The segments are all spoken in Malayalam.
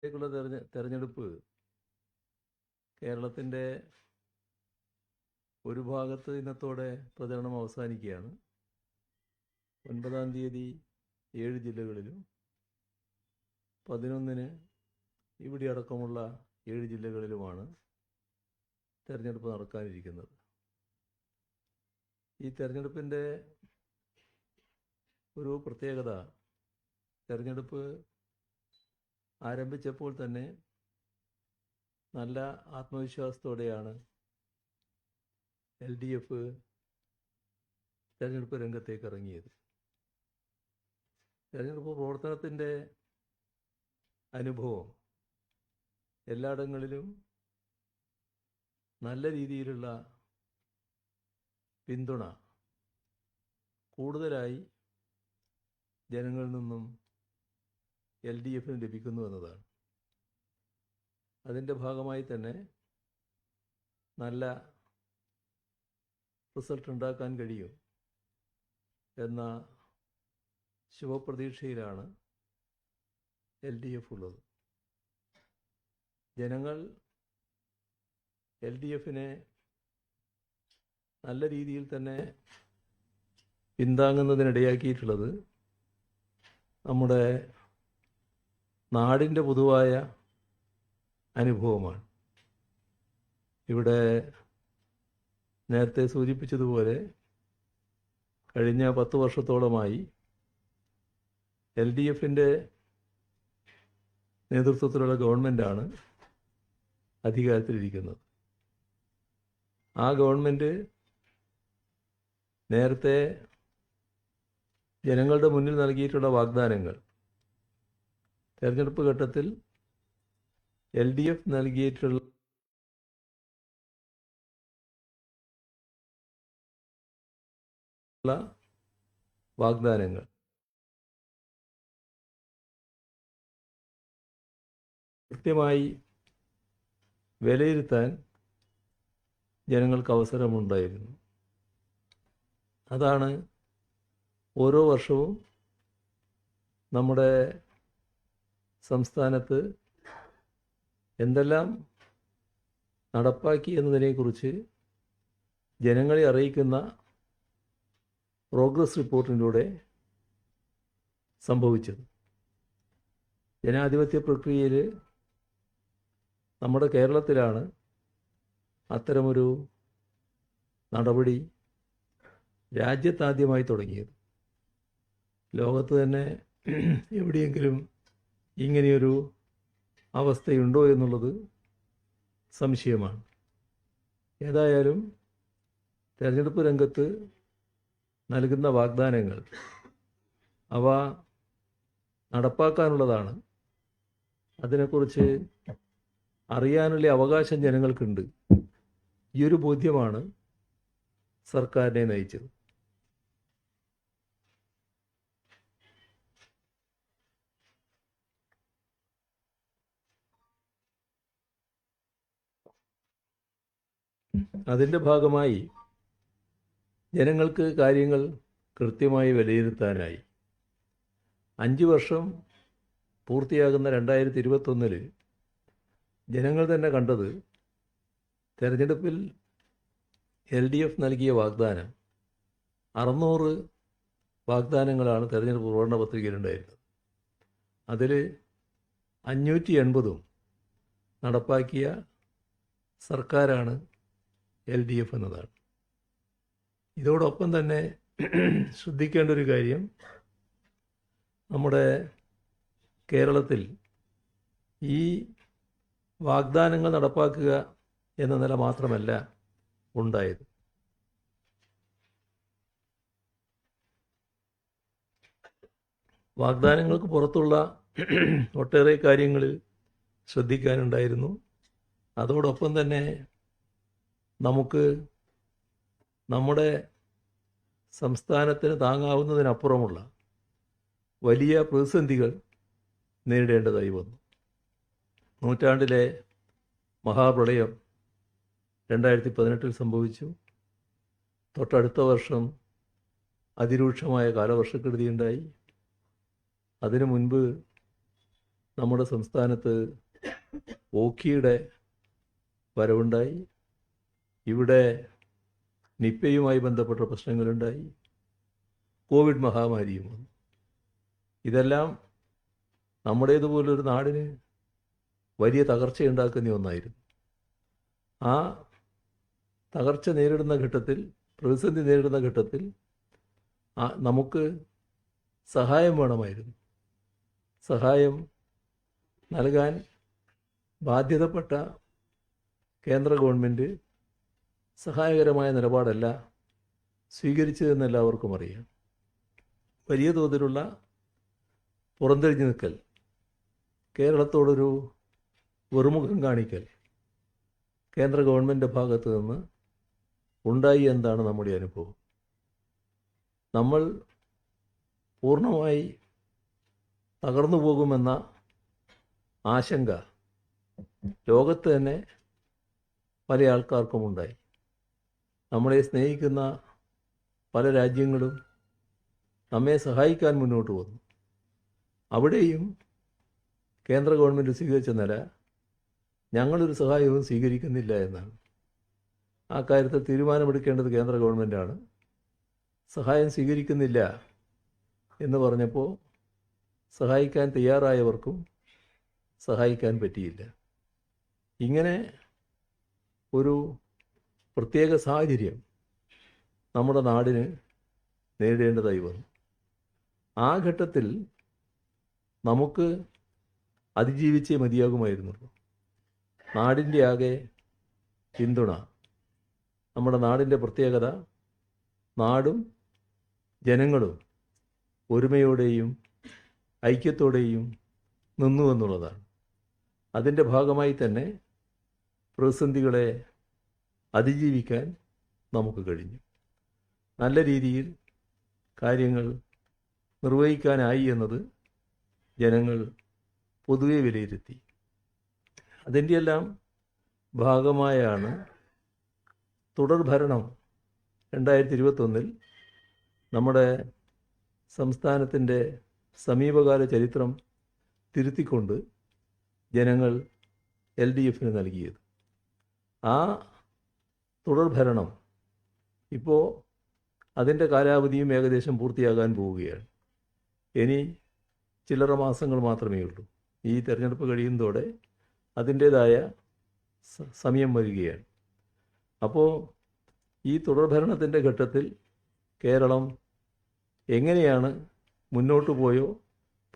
ക്കുള്ള തെരഞ്ഞെടുപ്പ് കേരളത്തിൻ്റെ ഒരു ഭാഗത്ത് ഇന്നത്തോടെ പ്രചരണം അവസാനിക്കുകയാണ്. 9-ാം തീയതി 7 ജില്ലകളിലും 11-ന് ഇവിടെ അടക്കമുള്ള 7 ജില്ലകളിലുമാണ് തെരഞ്ഞെടുപ്പ് നടക്കാനിരിക്കുന്നത്. ഈ തെരഞ്ഞെടുപ്പിൻ്റെ ഒരു പ്രത്യേകത, തെരഞ്ഞെടുപ്പ് ആരംഭിച്ചപ്പോൾ തന്നെ നല്ല ആത്മവിശ്വാസത്തോടെയാണ് LDF തെരഞ്ഞെടുപ്പ് രംഗത്തേക്ക് ഇറങ്ങിയത്. തെരഞ്ഞെടുപ്പ് പ്രവർത്തനത്തിൻ്റെ അനുഭവം എല്ലായിടങ്ങളിലും നല്ല രീതിയിലുള്ള പിന്തുണ കൂടുതലായി ജനങ്ങളിൽ നിന്നും LDFന് ലഭിക്കുന്നു എന്നതാണ്. അതിൻ്റെ ഭാഗമായി തന്നെ നല്ല റിസൾട്ട് ഉണ്ടാക്കാൻ കഴിയും എന്ന ശുഭപ്രതീക്ഷയിലാണ് LDF ഉള്ളത്. ജനങ്ങൾ LDFനെ നല്ല രീതിയിൽ തന്നെ പിന്താങ്ങുന്നതിനിടയാക്കിയിട്ടുള്ളത് നമ്മുടെ നാടിൻ്റെ പൊതുവായ അനുഭവമാണ്. ഇവിടെ നേരത്തെ സൂചിപ്പിച്ചതുപോലെ കഴിഞ്ഞ 10 വർഷത്തോളമായി LDFൻ്റെ നേതൃത്വത്തിലുള്ള ഗവൺമെൻറ്റാണ് അധികാരത്തിലിരിക്കുന്നത്. ആ ഗവൺമെൻറ് നേരത്തെ ജനങ്ങളുടെ മുന്നിൽ നൽകിയിട്ടുള്ള വാഗ്ദാനങ്ങൾ തെരഞ്ഞെടുപ്പ് ഘട്ടത്തിൽ LDF നൽകിയിട്ടുള്ള വാഗ്ദാനങ്ങൾ കൃത്യമായി വിലയിരുത്താൻ ജനങ്ങൾക്ക് അവസരമുണ്ടായിരുന്നു. അതാണ് ഓരോ വർഷവും നമ്മുടെ സംസ്ഥാനത്ത് എന്തെല്ലാം നടപ്പാക്കി എന്നതിനെക്കുറിച്ച് ജനങ്ങളെ അറിയിക്കുന്ന പ്രോഗ്രസ് റിപ്പോർട്ടിലൂടെ സംഭവിച്ചത്. ജനാധിപത്യ പ്രക്രിയയിൽ നമ്മുടെ കേരളത്തിലാണ് അത്തരമൊരു നടപടി രാജ്യത്താദ്യമായി തുടങ്ങിയത്. ലോകത്ത് തന്നെ എവിടെയെങ്കിലും ഇങ്ങനെയൊരു അവസ്ഥയുണ്ടോ എന്നുള്ളത് സംശയമാണ്. ഏതായാലും തെരഞ്ഞെടുപ്പ് രംഗത്ത് നൽകുന്ന വാഗ്ദാനങ്ങൾ അവ നടപ്പാക്കാനുള്ളതാണ്. അതിനെക്കുറിച്ച് അറിയാനുള്ള അവകാശം ജനങ്ങൾക്കുണ്ട്. ഈ ഒരു ബോധ്യമാണ് സർക്കാരിനെ നയിച്ചത്. അതിൻ്റെ ഭാഗമായി ജനങ്ങൾക്ക് കാര്യങ്ങൾ കൃത്യമായി വിലയിരുത്താനായി 5 വർഷം പൂർത്തിയാകുന്ന 2021 ജനങ്ങൾ തന്നെ കണ്ടത് തെരഞ്ഞെടുപ്പിൽ LDF നൽകിയ വാഗ്ദാനം 600 വാഗ്ദാനങ്ങളാണ് തെരഞ്ഞെടുപ്പ് പ്രകടന പത്രികയിലുണ്ടായിരുന്നത്. അതിൽ 580 നടപ്പാക്കിയ സർക്കാരാണ് LDF എന്നതാണ്. ഇതോടൊപ്പം തന്നെ ശ്രദ്ധിക്കേണ്ട ഒരു കാര്യം, നമ്മുടെ കേരളത്തിൽ ഈ വാഗ്ദാനങ്ങൾ നടപ്പാക്കുക എന്ന നില മാത്രമല്ല ഉണ്ടായത്. വാഗ്ദാനങ്ങൾക്ക് പുറത്തുള്ള ഒട്ടേറെ കാര്യങ്ങളിൽ ശ്രദ്ധിക്കാനുണ്ടായിരുന്നു. അതോടൊപ്പം തന്നെ നമുക്ക് നമ്മുടെ സംസ്ഥാനത്തിന് താങ്ങാവുന്നതിനപ്പുറമുള്ള വലിയ പ്രതിസന്ധികൾ നേരിടേണ്ടതായി വന്നു. നൂറ്റാണ്ടിലെ മഹാപ്രളയം 2018 സംഭവിച്ചു. തൊട്ടടുത്ത വർഷം അതിരൂക്ഷമായ കാലവർഷക്കെടുതിയുണ്ടായി. അതിനു മുൻപ് നമ്മുടെ സംസ്ഥാനത്ത് ഓഖിയുടെ വരവുണ്ടായി. ഇവിടെ നിപ്പയുമായി ബന്ധപ്പെട്ട പ്രശ്നങ്ങളുണ്ടായി. കോവിഡ് മഹാമാരിയും വന്നു. ഇതെല്ലാം നമ്മുടേതുപോലൊരു നാടിന് വലിയ തകർച്ചയുണ്ടാക്കുന്ന ഒന്നായിരുന്നു. ആ തകർച്ച നേരിടുന്ന ഘട്ടത്തിൽ, പ്രതിസന്ധി നേരിടുന്ന ഘട്ടത്തിൽ നമുക്ക് സഹായം വേണമായിരുന്നു. സഹായം നൽകാൻ ബാധ്യതപ്പെട്ട കേന്ദ്ര ഗവൺമെൻറ് സഹായകരമായ നിലപാടല്ല സ്വീകരിച്ചതെന്ന് എല്ലാവർക്കും അറിയാം. വലിയ തോതിലുള്ള പുറംതിരിഞ്ഞു നിൽക്കൽ, കേരളത്തോടൊരു വെറുമുഖം കാണിക്കൽ കേന്ദ്ര ഗവൺമെൻറ് ഭാഗത്ത് നിന്ന് ഉണ്ടായി എന്നതാണ് നമ്മുടെ അനുഭവം. നമ്മൾ പൂർണ്ണമായി തകർന്നു പോകുമെന്ന ആശങ്ക ലോകത്ത് തന്നെ പല ആൾക്കാർക്കും ഉണ്ടായി. നമ്മളെ സ്നേഹിക്കുന്ന പല രാജ്യങ്ങളും നമ്മെ സഹായിക്കാൻ മുന്നോട്ട് വന്നു. അവിടെയും കേന്ദ്ര ഗവൺമെൻറ് സ്വീകരിച്ച നില ഞങ്ങളൊരു സഹായവും സ്വീകരിക്കുന്നില്ല എന്നാണ്. ആ കാര്യത്തിൽ തീരുമാനമെടുക്കേണ്ടത് കേന്ദ്ര ഗവൺമെൻറ്റാണ്. സഹായം സ്വീകരിക്കുന്നില്ല എന്ന് പറഞ്ഞപ്പോൾ സഹായിക്കാൻ തയ്യാറായവർക്കും സഹായിക്കാൻ പറ്റിയില്ല. ഇങ്ങനെ ഒരു പ്രത്യേക സാഹചര്യം നമ്മുടെ നാടിന് നേരിടേണ്ടതായി വന്നു. ആ ഘട്ടത്തിൽ നമുക്ക് അതിജീവിച്ചേ മതിയാകുമായിരുന്നുള്ളൂ. നാടിൻ്റെ ആകെ പിന്തുണ, നമ്മുടെ നാടിൻ്റെ പ്രത്യേകത, നാടും ജനങ്ങളും ഒരുമയോടെയും ഐക്യത്തോടെയും നിന്നു എന്നുള്ളതാണ്. അതിൻ്റെ ഭാഗമായി തന്നെ പ്രതിസന്ധികളെ അതിജീവിക്കാൻ നമുക്ക് കഴിഞ്ഞു. നല്ല രീതിയിൽ കാര്യങ്ങൾ നിർവഹിക്കാനായി എന്നത് ജനങ്ങൾ പൊതുവെ വിലയിരുത്തി. അതിൻ്റെയെല്ലാം ഭാഗമായാണ് തുടർഭരണം 2021 നമ്മുടെ സംസ്ഥാനത്തിൻ്റെ സമീപകാല ചരിത്രം തിരുത്തിക്കൊണ്ട് ജനങ്ങൾ LDFന് നൽകിയത്. ആ തുടർഭരണം ഇപ്പോൾ അതിൻ്റെ കാലാവധിയും ഏകദേശം പൂർത്തിയാകാൻ പോവുകയാണ്. ഇനി ചില്ലറ മാസങ്ങൾ മാത്രമേ ഉള്ളൂ. ഈ തെരഞ്ഞെടുപ്പ് കഴിയുന്നതോടെ അതിൻ്റേതായ സമയം വരികയാണ്. അപ്പോൾ ഈ തുടർഭരണത്തിൻ്റെ ഘട്ടത്തിൽ കേരളം എങ്ങനെയാണ് മുന്നോട്ട് പോയോ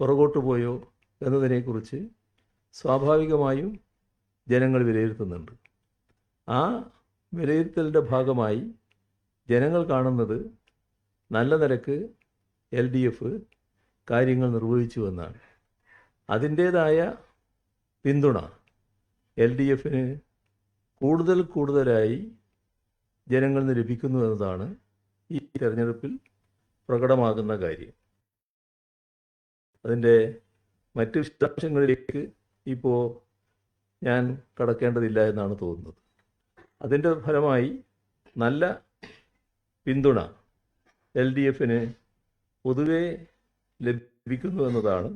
പുറകോട്ട് പോയോ എന്നതിനെക്കുറിച്ച് സ്വാഭാവികമായും ജനങ്ങൾ വിലയിരുത്തുന്നുണ്ട്. ആ വിലയിരുത്തലിൻ്റെ ഭാഗമായി ജനങ്ങൾ കാണുന്നത് നല്ല നിലക്ക് LDF കാര്യങ്ങൾ നിർവഹിച്ചു എന്നാണ്. അതിൻ്റേതായ പിന്തുണ LDFന് കൂടുതലായി ജനങ്ങളിൽ നിന്ന് ലഭിക്കുന്നു എന്നതാണ് ഈ തെരഞ്ഞെടുപ്പിൽ പ്രകടമാകുന്ന കാര്യം. അതിൻ്റെ മറ്റ് വിശദാംശങ്ങളിലേക്ക് ഇപ്പോൾ ഞാൻ കടക്കേണ്ടതില്ല എന്നാണ് തോന്നുന്നത്. അതിൻ്റെ ഫലമായി നല്ല പിന്തുണ LDFന് പൊതുവെ ലഭിക്കുന്നു എന്നതാണ്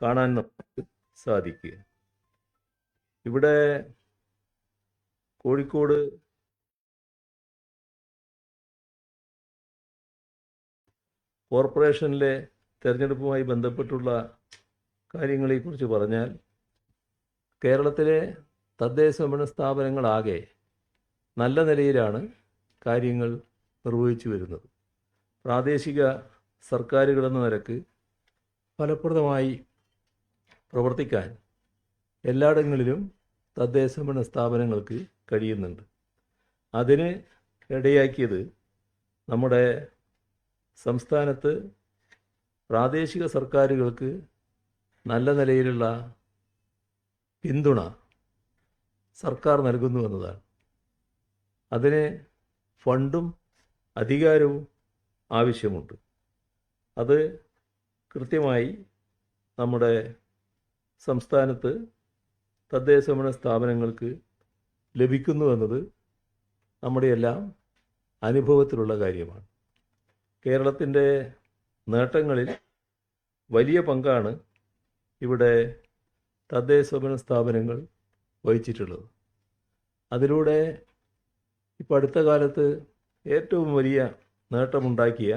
കാണാൻ നമുക്ക് സാധിക്കുക. ഇവിടെ കോഴിക്കോട് കോർപ്പറേഷനിലെ തെരഞ്ഞെടുപ്പുമായി ബന്ധപ്പെട്ടുള്ള കാര്യങ്ങളെക്കുറിച്ച് പറഞ്ഞാൽ, കേരളത്തിലെ തദ്ദേശ സ്വയംഭരണ സ്ഥാപനങ്ങളാകെ നല്ല നിലയിലാണ് കാര്യങ്ങൾ നിർവഹിച്ചു വരുന്നത്. പ്രാദേശിക സർക്കാരുകളെന്ന നിലക്ക് ഫലപ്രദമായി പ്രവർത്തിക്കാൻ എല്ലായിടങ്ങളിലും തദ്ദേശ സ്വയംഭരണ സ്ഥാപനങ്ങൾക്ക് കഴിയുന്നുണ്ട്. അതിന് ഇടയാക്കിയത് നമ്മുടെ സംസ്ഥാനത്ത് പ്രാദേശിക സർക്കാരുകൾക്ക് നല്ല നിലയിലുള്ള പിന്തുണ സർക്കാർ നൽകുന്നു എന്നതാണ്. അതിന് ഫണ്ടും അധികാരവും ആവശ്യമുണ്ട്. അത് കൃത്യമായി നമ്മുടെ സംസ്ഥാനത്ത് തദ്ദേശ സ്വയംഭരണ സ്ഥാപനങ്ങൾക്ക് ലഭിക്കുന്നു എന്നത് നമ്മുടെ എല്ലാം അനുഭവത്തിലുള്ള കാര്യമാണ്. കേരളത്തിൻ്റെ നേട്ടങ്ങളിൽ വലിയ പങ്കാണ് ഇവിടെ തദ്ദേശ സ്വയംഭരണ സ്ഥാപനങ്ങൾ വഹിച്ചിട്ടുള്ളത്. അതിലൂടെ ഇപ്പോൾ അടുത്ത കാലത്ത് ഏറ്റവും വലിയ നേട്ടമുണ്ടാക്കിയ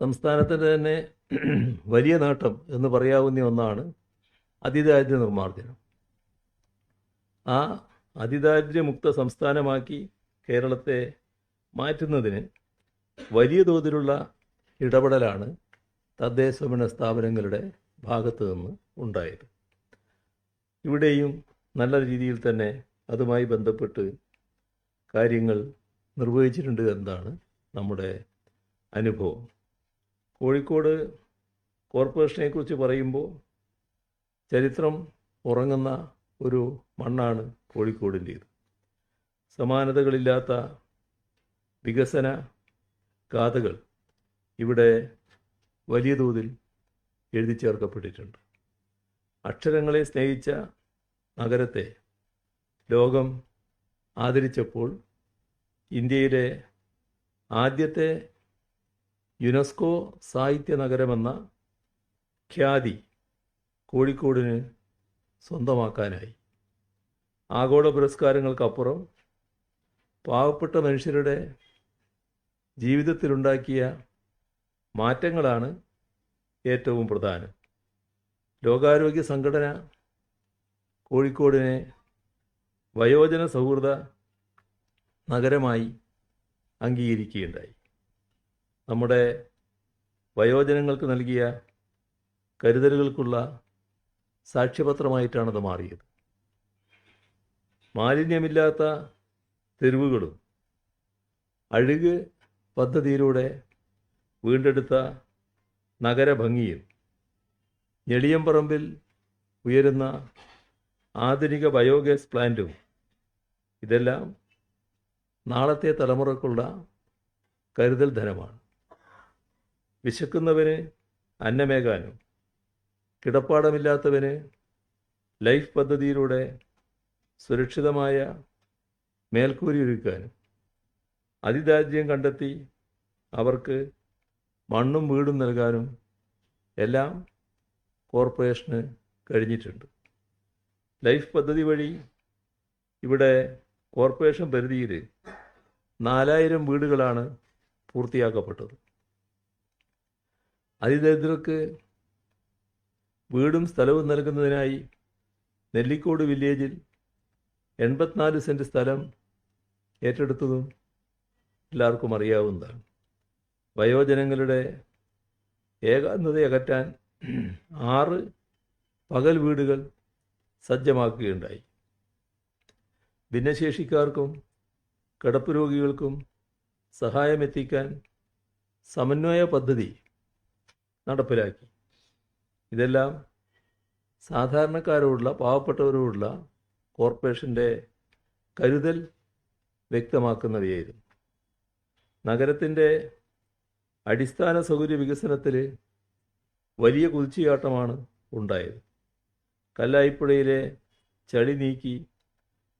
സംസ്ഥാനത്തിൻ്റെ തന്നെ വലിയ നേട്ടം എന്ന് പറയാവുന്ന ഒന്നാണ് അതിദാരിദ്ര്യ നിർമ്മാർജ്ജനം. ആ അതിദാരിദ്ര്യമുക്ത സംസ്ഥാനമാക്കി കേരളത്തെ മാറ്റുന്നതിന് വലിയ തോതിലുള്ള ഇടപെടലാണ് തദ്ദേശ സ്വയംഭരണ സ്ഥാപനങ്ങളുടെ ഭാഗത്തു നിന്ന് ഉണ്ടായത്. ഇവിടെയും നല്ല രീതിയിൽ തന്നെ അതുമായി ബന്ധപ്പെട്ട് കാര്യങ്ങൾ നിർവഹിച്ചിട്ടുണ്ട് എന്നതാണ് നമ്മുടെ അനുഭവം. കോഴിക്കോട് കോർപ്പറേഷനെക്കുറിച്ച് പറയുമ്പോൾ ചരിത്രം ഉറങ്ങുന്ന ഒരു മണ്ണാണ് കോഴിക്കോടിൻ്റേത്. സമാനതകളില്ലാത്ത വികസന ഗാഥകൾ ഇവിടെ വലിയ തോതിൽ എഴുതി ചേർക്കപ്പെട്ടിട്ടുണ്ട്. അക്ഷരങ്ങളെ സ്നേഹിച്ച നഗരത്തെ ലോകം ആദരിച്ചപ്പോൾ ഇന്ത്യയിലെ ആദ്യത്തെ യുനെസ്കോ സാഹിത്യ നഗരമെന്ന ഖ്യാതി കോഴിക്കോടിന് സ്വന്തമാക്കാനായി. ആഗോള പുരസ്കാരങ്ങൾക്കപ്പുറം പാവപ്പെട്ട മനുഷ്യരുടെ ജീവിതത്തിലുണ്ടാക്കിയ മാറ്റങ്ങളാണ് ഏറ്റവും പ്രധാനം. ലോകാരോഗ്യ സംഘടന കോഴിക്കോടിനെ വയോജന സൗഹൃദ നഗരമായി അംഗീകരിക്കുകയുണ്ടായി. നമ്മുടെ വയോജനങ്ങൾക്ക് നൽകിയ കരുതലുകൾക്കുള്ള സാക്ഷ്യപത്രമായിട്ടാണത് മാറിയത്. മാലിന്യമില്ലാത്ത തെരുവുകളും അഴുക് പദ്ധതിയിലൂടെ വീണ്ടെടുത്ത നഗരഭംഗിയും ഞെളിയമ്പറമ്പിൽ ഉയരുന്ന ആധുനിക ബയോഗ്യാസ് പ്ലാന്റും ഇതെല്ലാം നാളത്തെ തലമുറക്കുള്ള കരുതൽ ധനമാണ്. വിശക്കുന്നവന് അന്നമേകാനും കിടപ്പാടമില്ലാത്തവന് ലൈഫ് പദ്ധതിയിലൂടെ സുരക്ഷിതമായ മേൽക്കൂരി ഒരുക്കാനും അതിദാരിദ്ര്യം കണ്ടെത്തി അവർക്ക് മണ്ണും വീടും നൽകാനും എല്ലാം കോർപ്പറേഷന് കഴിഞ്ഞിട്ടുണ്ട്. ലൈഫ് പദ്ധതി വഴി ഇവിടെ കോർപ്പറേഷൻ പരിധിയിൽ 4000 വീടുകളാണ് പൂർത്തിയാക്കപ്പെട്ടത്. അതിദരിദ്രർക്ക് വീടും സ്ഥലവും നൽകുന്നതിനായി നെല്ലിക്കോട് വില്ലേജിൽ 84 സെൻറ്റ് സ്ഥലം ഏറ്റെടുത്തതും എല്ലാവർക്കും അറിയാവുന്നതാണ്. വയോജനങ്ങളുടെ ഏകാന്തതയകറ്റാൻ 6 പകൽ വീടുകൾ സജ്ജമാക്കുകയുണ്ടായി. ഭിന്നശേഷിക്കാർക്കും കിടപ്പ് രോഗികൾക്കും സഹായമെത്തിക്കാൻ സമന്വയ പദ്ധതി നടപ്പിലാക്കി. ഇതെല്ലാം സാധാരണക്കാരോടുള്ള പാവപ്പെട്ടവരോടുള്ള കോർപ്പറേഷൻ്റെ കരുതൽ വ്യക്തമാക്കുന്നവയായിരുന്നു. നഗരത്തിൻ്റെ അടിസ്ഥാന സൗകര്യ വികസനത്തിൽ വലിയ കുതിച്ചുചാട്ടമാണ് ഉണ്ടായത്. കല്ലായിപ്പുഴയിലെ ചളി നീക്കി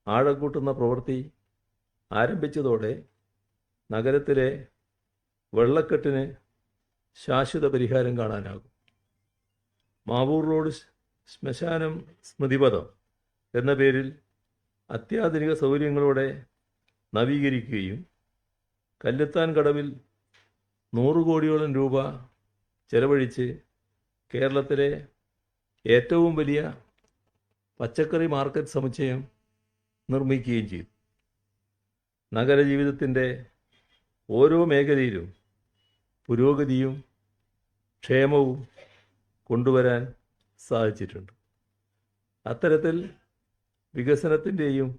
ആഴം കൂട്ടുന്ന പ്രവൃത്തി ആരംഭിച്ചതോടെ നഗരത്തിലെ വെള്ളക്കെട്ടിന് ശാശ്വത പരിഹാരം കാണാനാകും. മാവൂർ റോഡ് ശ്മശാനം സ്മൃതിപഥം എന്ന പേരിൽ അത്യാധുനിക സൗകര്യങ്ങളോടെ നവീകരിക്കുകയും കല്ലെത്താൻ കടവിൽ 100 കോടിയോളം രൂപ ചെലവഴിച്ച് കേരളത്തിലെ ഏറ്റവും വലിയ പച്ചക്കറി മാർക്കറ്റ് സമുച്ചയം നിർമ്മിക്കുകയും ചെയ്തു. നഗരജീവിതത്തിൻ്റെ ഓരോ മേഖലയിലും പുരോഗതിയും ക്ഷേമവും കൊണ്ടുവരാൻ സാധിച്ചിട്ടുണ്ട്. അത്തരത്തിൽ വികസനത്തിൻ്റെയും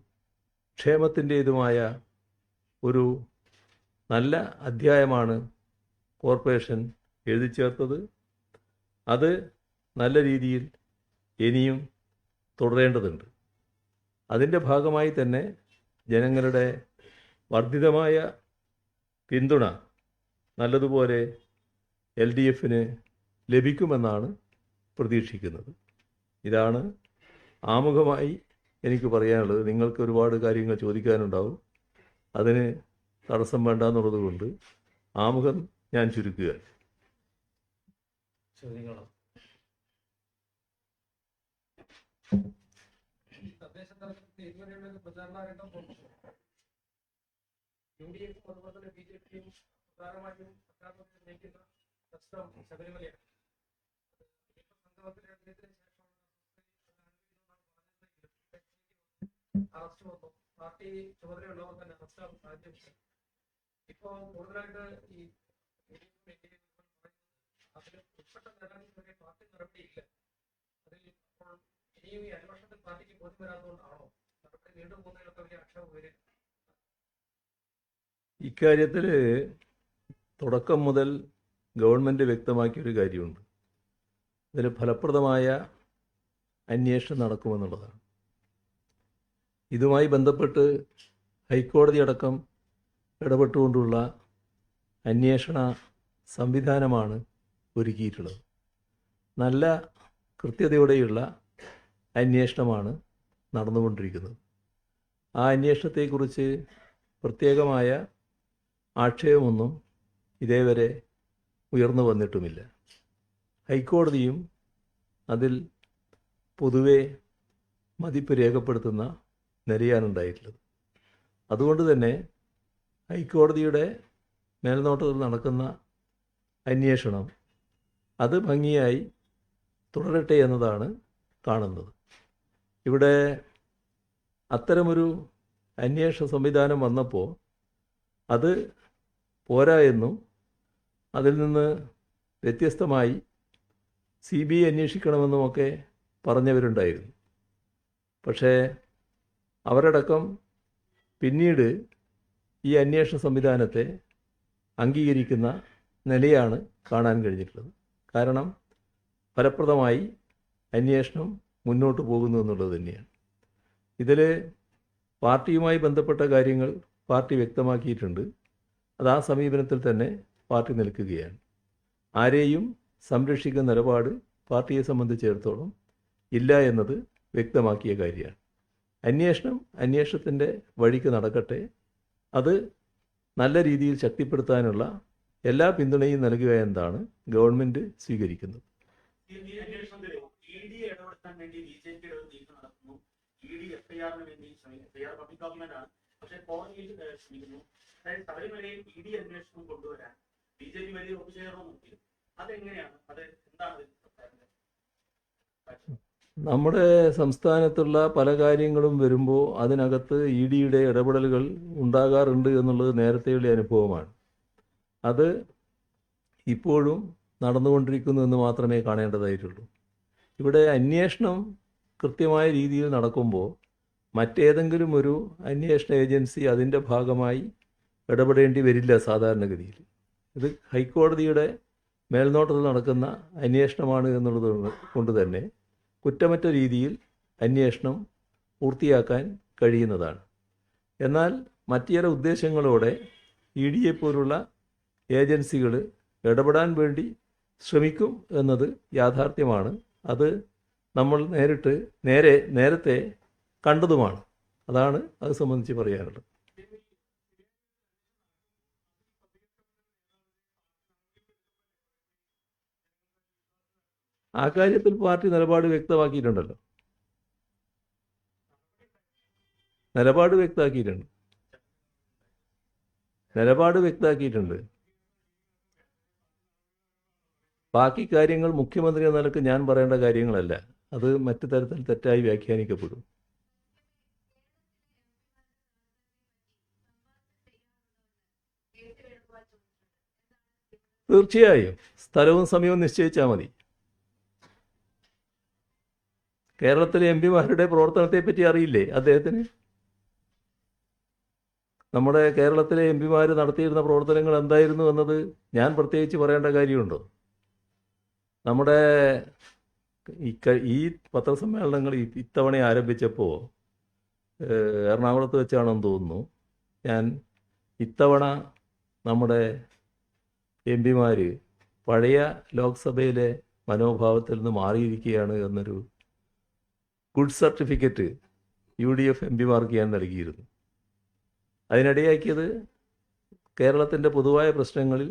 ക്ഷേമത്തിൻ്റേതുമായ ഒരു നല്ല അധ്യായമാണ് കോർപ്പറേഷൻ എഴുതി ചേർത്തത്. അത് നല്ല രീതിയിൽ ഇനിയും തുടരേണ്ടതുണ്ട്. അതിൻ്റെ ഭാഗമായി തന്നെ ജനങ്ങളുടെ വർദ്ധിതമായ പിന്തുണ നല്ലതുപോലെ LDFന് ലഭിക്കുമെന്നാണ് പ്രതീക്ഷിക്കുന്നത്. ഇതാണ് ആമുഖമായി എനിക്ക് പറയാനുള്ളത്. നിങ്ങൾക്ക് ഒരുപാട് കാര്യങ്ങൾ ചോദിക്കാനുണ്ടാവും. അതിന് തടസ്സം വേണ്ട എന്നുള്ളത് കൊണ്ട് ആമുഖം ഞാൻ ചുരുക്കുക. ചോദ്യങ്ങളോ? ശബരിമലയാണ്. അറസ്റ്റ് വന്നു. പാർട്ടി ചുമതലയുള്ളവർ തന്നെ അറസ്റ്റ് സാധ്യത. ഇപ്പൊ കൂടുതലായിട്ട് ഈ അതിൽ ഉൾപ്പെട്ട നേതാക്കൾക്ക് പാർട്ടി നടപടിയില്ല. അതിൽ ഇപ്പോൾ ഇനിയും ഈ അന്വേഷണത്തിൽ പാർട്ടിക്ക് ബോധ്യം വരാത്തതുകൊണ്ടാണോ നടപടി നീണ്ടു പോകുന്നതിനൊക്കെ വലിയ ആക്ഷേപം വരും? ഇക്കാര്യത്തിൽ തുടക്കം മുതൽ ഗവൺമെൻറ് വ്യക്തമാക്കിയൊരു കാര്യമുണ്ട്. ഇതിൽ ഫലപ്രദമായ അന്വേഷണം നടക്കുമെന്നുള്ളതാണ്. ഇതുമായി ബന്ധപ്പെട്ട് ഹൈക്കോടതി അടക്കം ഇടപെട്ടുകൊണ്ടുള്ള അന്വേഷണ സംവിധാനമാണ് ഒരുക്കിയിട്ടുള്ളത്. നല്ല കൃത്യതയോടെയുള്ള അന്വേഷണമാണ് നടന്നുകൊണ്ടിരിക്കുന്നത്. ആ അന്വേഷണത്തെക്കുറിച്ച് പ്രത്യേകമായ ആക്ഷേപമൊന്നും ഇതേവരെ ഉയർന്നു വന്നിട്ടുമില്ല. ഹൈക്കോടതിയും അതിൽ പൊതുവെ മതിപ്പ് രേഖപ്പെടുത്തുന്ന നിലയാണുണ്ടായിട്ടുള്ളത്. അതുകൊണ്ട് തന്നെ ഹൈക്കോടതിയുടെ മേൽനോട്ടത്തിൽ നടക്കുന്ന അന്വേഷണം അത് ഭംഗിയായി തുടരട്ടെ എന്നതാണ് കാണുന്നത്. ഇവിടെ അത്തരമൊരു അന്വേഷണ സംവിധാനം വന്നപ്പോൾ അത് പോരാ എന്നും അതിൽ നിന്ന് വ്യത്യസ്തമായി CBI അന്വേഷിക്കണമെന്നുമൊക്കെ പറഞ്ഞവരുണ്ടായിരുന്നു. പക്ഷേ അവരടക്കം പിന്നീട് ഈ അന്വേഷണ സംവിധാനത്തെ അംഗീകരിക്കുന്ന നിലയാണ് കാണാൻ കഴിഞ്ഞിട്ടുള്ളത്. കാരണം ഫലപ്രദമായി അന്വേഷണം മുന്നോട്ട് പോകുന്നു എന്നുള്ളത് തന്നെയാണ്. ഇതിൽ പാർട്ടിയുമായി ബന്ധപ്പെട്ട കാര്യങ്ങൾ പാർട്ടി വ്യക്തമാക്കിയിട്ടുണ്ട്. അത് ആ സമീപനത്തിൽ തന്നെ പാർട്ടി നിൽക്കുകയാണ്. ആരെയും സംരക്ഷിക്കുന്ന നിലപാട് പാർട്ടിയെ സംബന്ധിച്ചിടത്തോളം ഇല്ല എന്നത് വ്യക്തമാക്കിയ കാര്യമാണ്. അന്വേഷണത്തിൻ്റെ വഴിക്ക് നടക്കട്ടെ. അത് നല്ല രീതിയിൽ ശക്തിപ്പെടുത്താനുള്ള എല്ലാ പിന്തുണയും നൽകുക എന്നതാണ് ഗവൺമെൻറ് സ്വീകരിക്കുന്നത്. നമ്മുടെ സംസ്ഥാനത്തുള്ള പല കാര്യങ്ങളും വരുമ്പോൾ അതിനകത്ത് EDയുടെ ഇടപെടലുകൾ ഉണ്ടാകാറുണ്ട് എന്നുള്ളത് നേരത്തെയുള്ള അനുഭവമാണ്. അത് ഇപ്പോഴും നടന്നുകൊണ്ടിരിക്കുന്നു എന്ന് മാത്രമേ കാണേണ്ടതായിട്ടുള്ളൂ. ഇവിടെ അന്വേഷണം കൃത്യമായ രീതിയിൽ നടക്കുമ്പോൾ മറ്റേതെങ്കിലും ഒരു അന്വേഷണ ഏജൻസി അതിൻ്റെ ഭാഗമായി ഇടപെടേണ്ടി വരില്ല സാധാരണഗതിയിൽ. ഇത് ഹൈക്കോടതിയുടെ മേൽനോട്ടത്തിൽ നടക്കുന്ന അന്വേഷണമാണ് എന്നുള്ളത് കൊണ്ട് തന്നെ കുറ്റമറ്റ രീതിയിൽ അന്വേഷണം പൂർത്തിയാക്കാൻ കഴിയുന്നതാണ്. എന്നാൽ മറ്റു ചില ഉദ്ദേശങ്ങളോടെ EDയെ പോലുള്ള ഏജൻസികൾ ഇടപെടാൻ വേണ്ടി ശ്രമിക്കും എന്നത് യാഥാർത്ഥ്യമാണ്. അത് നമ്മൾ നേരത്തെ കണ്ടതുമാണ്. അതാണ് അത് സംബന്ധിച്ച് പറയാനുള്ളത്. ആ കാര്യത്തിൽ പാർട്ടി നിലപാട് വ്യക്തമാക്കിയിട്ടുണ്ടല്ലോ. നിലപാട് വ്യക്തമാക്കിയിട്ടുണ്ട്. ബാക്കി കാര്യങ്ങൾ മുഖ്യമന്ത്രി എന്ന നിലക്ക് ഞാൻ പറയേണ്ട കാര്യങ്ങളല്ല. അത് മറ്റു തരത്തിൽ തെറ്റായി വ്യാഖ്യാനിക്കപ്പെടും. തീർച്ചയായും സ്ഥലവും സമയവും നിശ്ചയിച്ചാൽ മതി. കേരളത്തിലെ MPമാരുടെ പ്രവർത്തനത്തെപ്പറ്റി അറിയില്ലേ അദ്ദേഹത്തിന്? നമ്മുടെ കേരളത്തിലെ MPമാർ നടത്തിയിരുന്ന പ്രവർത്തനങ്ങൾ എന്തായിരുന്നു എന്നത് ഞാൻ പ്രത്യേകിച്ച് പറയേണ്ട കാര്യമുണ്ടോ? നമ്മുടെ ഈ പത്രസമ്മേളനങ്ങൾ ഇത്തവണ ആരംഭിച്ചപ്പോൾ എറണാകുളത്ത് വെച്ചാണെന്ന് തോന്നുന്നു, ഞാൻ ഇത്തവണ നമ്മുടെ MPമാർ പഴയ ലോക്സഭയിലെ മനോഭാവത്തിൽ നിന്ന് മാറിയിരിക്കുകയാണ് എന്നൊരു ഗുഡ് സർട്ടിഫിക്കറ്റ് UDF MPമാർക്ക് ഞാൻ നൽകിയിരുന്നു. അതിനിടയാക്കിയത് കേരളത്തിൻ്റെ പൊതുവായ പ്രശ്നങ്ങളിൽ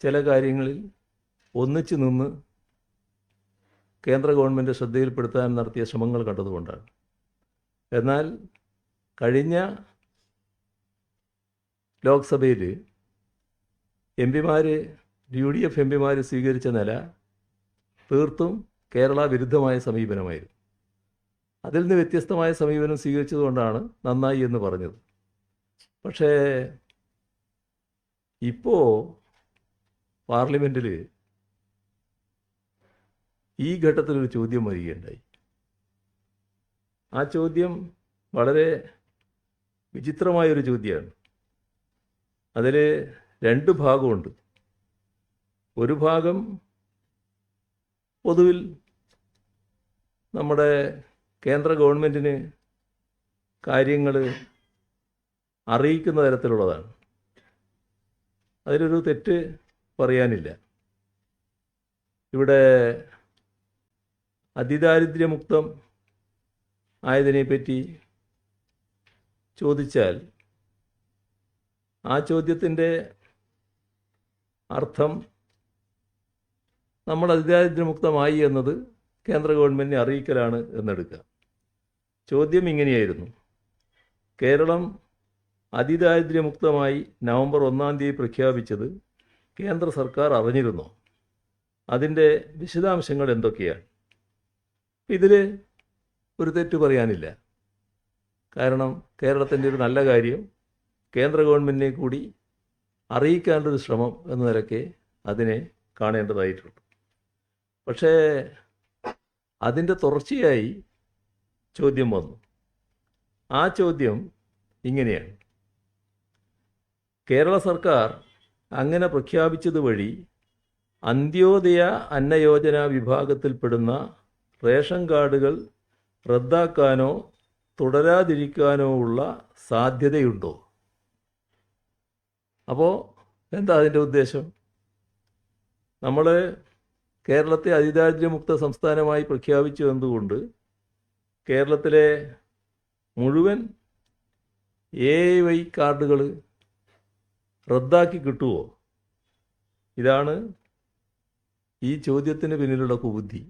ചില കാര്യങ്ങളിൽ ഒന്നിച്ചു നിന്ന് കേന്ദ്ര ഗവൺമെൻറ് ശ്രദ്ധയിൽപ്പെടുത്താൻ നടത്തിയ ശ്രമങ്ങൾ കണ്ടതുകൊണ്ടാണ്. എന്നാൽ കഴിഞ്ഞ ലോക്സഭയിൽ UDF എം പിമാർ സ്വീകരിച്ച നില തീർത്തും കേരള വിരുദ്ധമായ സമീപനമായിരുന്നു. അതിൽ നിന്ന് വ്യത്യസ്തമായ സമീപനം സ്വീകരിച്ചതുകൊണ്ടാണ് നന്നായി എന്ന് പറഞ്ഞത്. പക്ഷേ ഇപ്പോൾ പാർലമെൻറ്റിൽ ഈ ഘട്ടത്തിലൊരു ചോദ്യം വരികയുണ്ടായി. ആ ചോദ്യം വളരെ വിചിത്രമായൊരു ചോദ്യമാണ്. അതിൽ രണ്ട് ഭാഗമുണ്ട്. ഒരു ഭാഗം പൊതുവിൽ നമ്മുടെ കേന്ദ്ര ഗവൺമെൻറ്റിന് കാര്യങ്ങൾ അറിയിക്കുന്ന തരത്തിലുള്ളതാണ്. അതിലൊരു തെറ്റ് പറയാനില്ല. ഇവിടെ അതിദാരിദ്ര്യമുക്തം ആയതിനെപ്പറ്റി ചോദിച്ചാൽ ആ ചോദ്യത്തിൻ്റെ അർത്ഥം നമ്മൾ അതിദാരിദ്ര്യമുക്തമായി എന്നത് കേന്ദ്ര ഗവൺമെൻറ്റിനെ അറിയിക്കലാണ് എന്നെടുക്കുക. ചോദ്യം ഇങ്ങനെയായിരുന്നു: കേരളം അതിദാരിദ്ര്യമുക്തമായി നവംബർ 1-ാം തീയതി പ്രഖ്യാപിച്ചത് കേന്ദ്ര സർക്കാർ അറിഞ്ഞിരുന്നോ? അതിൻ്റെ വിശദാംശങ്ങൾ എന്തൊക്കെയാണ്? ഇതിൽ ഒരു തെറ്റ് പറയാനില്ല. കാരണം കേരളത്തിൻ്റെ ഒരു നല്ല കാര്യം കേന്ദ്ര ഗവൺമെൻറ്റിനെ കൂടി അറിയിക്കാനുള്ളൊരു ശ്രമം എന്ന നിലയ്ക്ക് അതിനെ കാണേണ്ടതായിട്ടുണ്ട്. പക്ഷേ അതിൻ്റെ തുടർച്ചയായി ചോദ്യം വന്നു. ആ ചോദ്യം ഇങ്ങനെയാണ്: കേരള സർക്കാർ അങ്ങനെ പ്രഖ്യാപിച്ചത് വഴി അന്ത്യോദയ അന്നയോജന വിഭാഗത്തിൽപ്പെടുന്ന റേഷൻ കാർഡുകൾ റദ്ദാക്കാനോ തുടരാതിരിക്കാനോ ഉള്ള സാധ്യതയുണ്ടോ? അപ്പോൾ എന്താ അതിൻ്റെ ഉദ്ദേശം? നമ്മൾ കേരളത്തെ അതിദാരിദ്ര്യമുക്ത സംസ്ഥാനമായി പ്രഖ്യാപിച്ചു എന്നതുകൊണ്ട് കേരളത്തിലെ മുഴുവൻ AY കാർഡുകൾ റദ്ദാക്കി കിട്ടുമോ? ഇതാണ് ഈ ചോദ്യത്തിന് പിന്നിലുള്ള കുബുദ്ധി.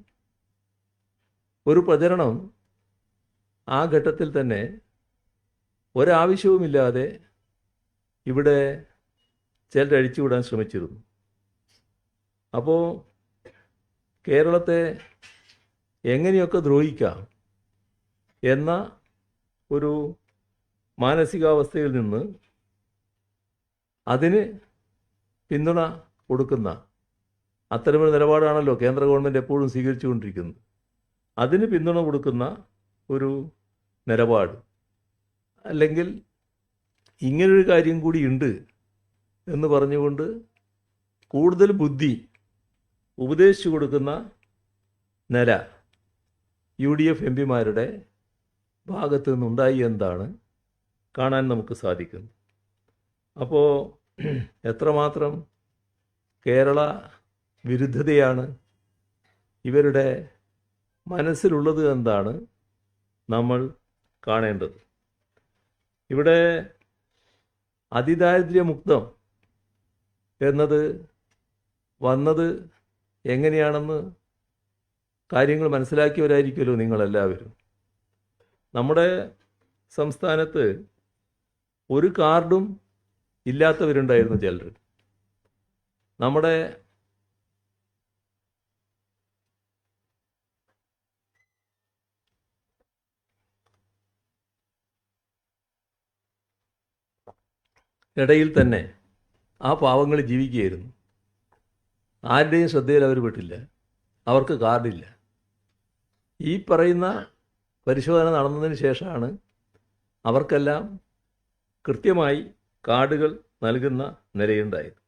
ഒരു പ്രചരണം ആ ഘട്ടത്തിൽ തന്നെ ഒരാവശ്യവുമില്ലാതെ ഇവിടെ ചിലർ അഴിച്ചുവിടാൻ ശ്രമിച്ചിരുന്നു. അപ്പോൾ കേരളത്തെ എങ്ങനെയൊക്കെ ദ്രോഹിക്കാം എന്ന ഒരു മാനസികാവസ്ഥയിൽ നിന്ന് അതിന് പിന്തുണ കൊടുക്കുന്ന അത്തരമൊരു നിലപാടാണല്ലോ കേന്ദ്ര ഗവൺമെൻറ് എപ്പോഴും സ്വീകരിച്ചുകൊണ്ടിരിക്കുന്നത്. അതിന് പിന്തുണ കൊടുക്കുന്ന ഒരു നിലപാട്, അല്ലെങ്കിൽ ഇങ്ങനൊരു കാര്യം കൂടി ഉണ്ട് എന്ന് പറഞ്ഞുകൊണ്ട് കൂടുതൽ ബുദ്ധി ഉപദേശിച്ചു കൊടുക്കുന്ന നില UDF എം പിമാരുടെ ഭാഗത്ത് നിന്നുണ്ടായി എന്നതാണ് കാണാൻ നമുക്ക് സാധിക്കുന്നത്. അപ്പോൾ എത്രമാത്രം കേരള വിരുദ്ധതയാണ് ഇവരുടെ മനസ്സിലുള്ളത് എന്നാണ് നമ്മൾ കാണേണ്ടത്. ഇവിടെ അതിദാരിദ്ര്യമുക്തം എന്നത് വന്നത് എങ്ങനെയാണെന്ന് കാര്യങ്ങൾ മനസ്സിലാക്കിയവരായിരിക്കുമല്ലോ നിങ്ങളെല്ലാവരും. നമ്മുടെ സംസ്ഥാനത്ത് ഒരു കാർഡും ഇല്ലാത്തവരുണ്ടായിരുന്നു ചിലർ. നമ്മുടെ ഇടയിൽ തന്നെ ആ പാവങ്ങൾ ജീവിക്കുകയായിരുന്നു. ആരുടെയും ശ്രദ്ധയിൽ അവർ പെട്ടില്ല. അവർക്ക് കാർഡില്ല. ഈ പറയുന്ന പരിശോധന നടന്നതിന് ശേഷമാണ് അവർക്കെല്ലാം കൃത്യമായി കാർഡുകൾ നൽകുന്ന നിലയുണ്ടായത്.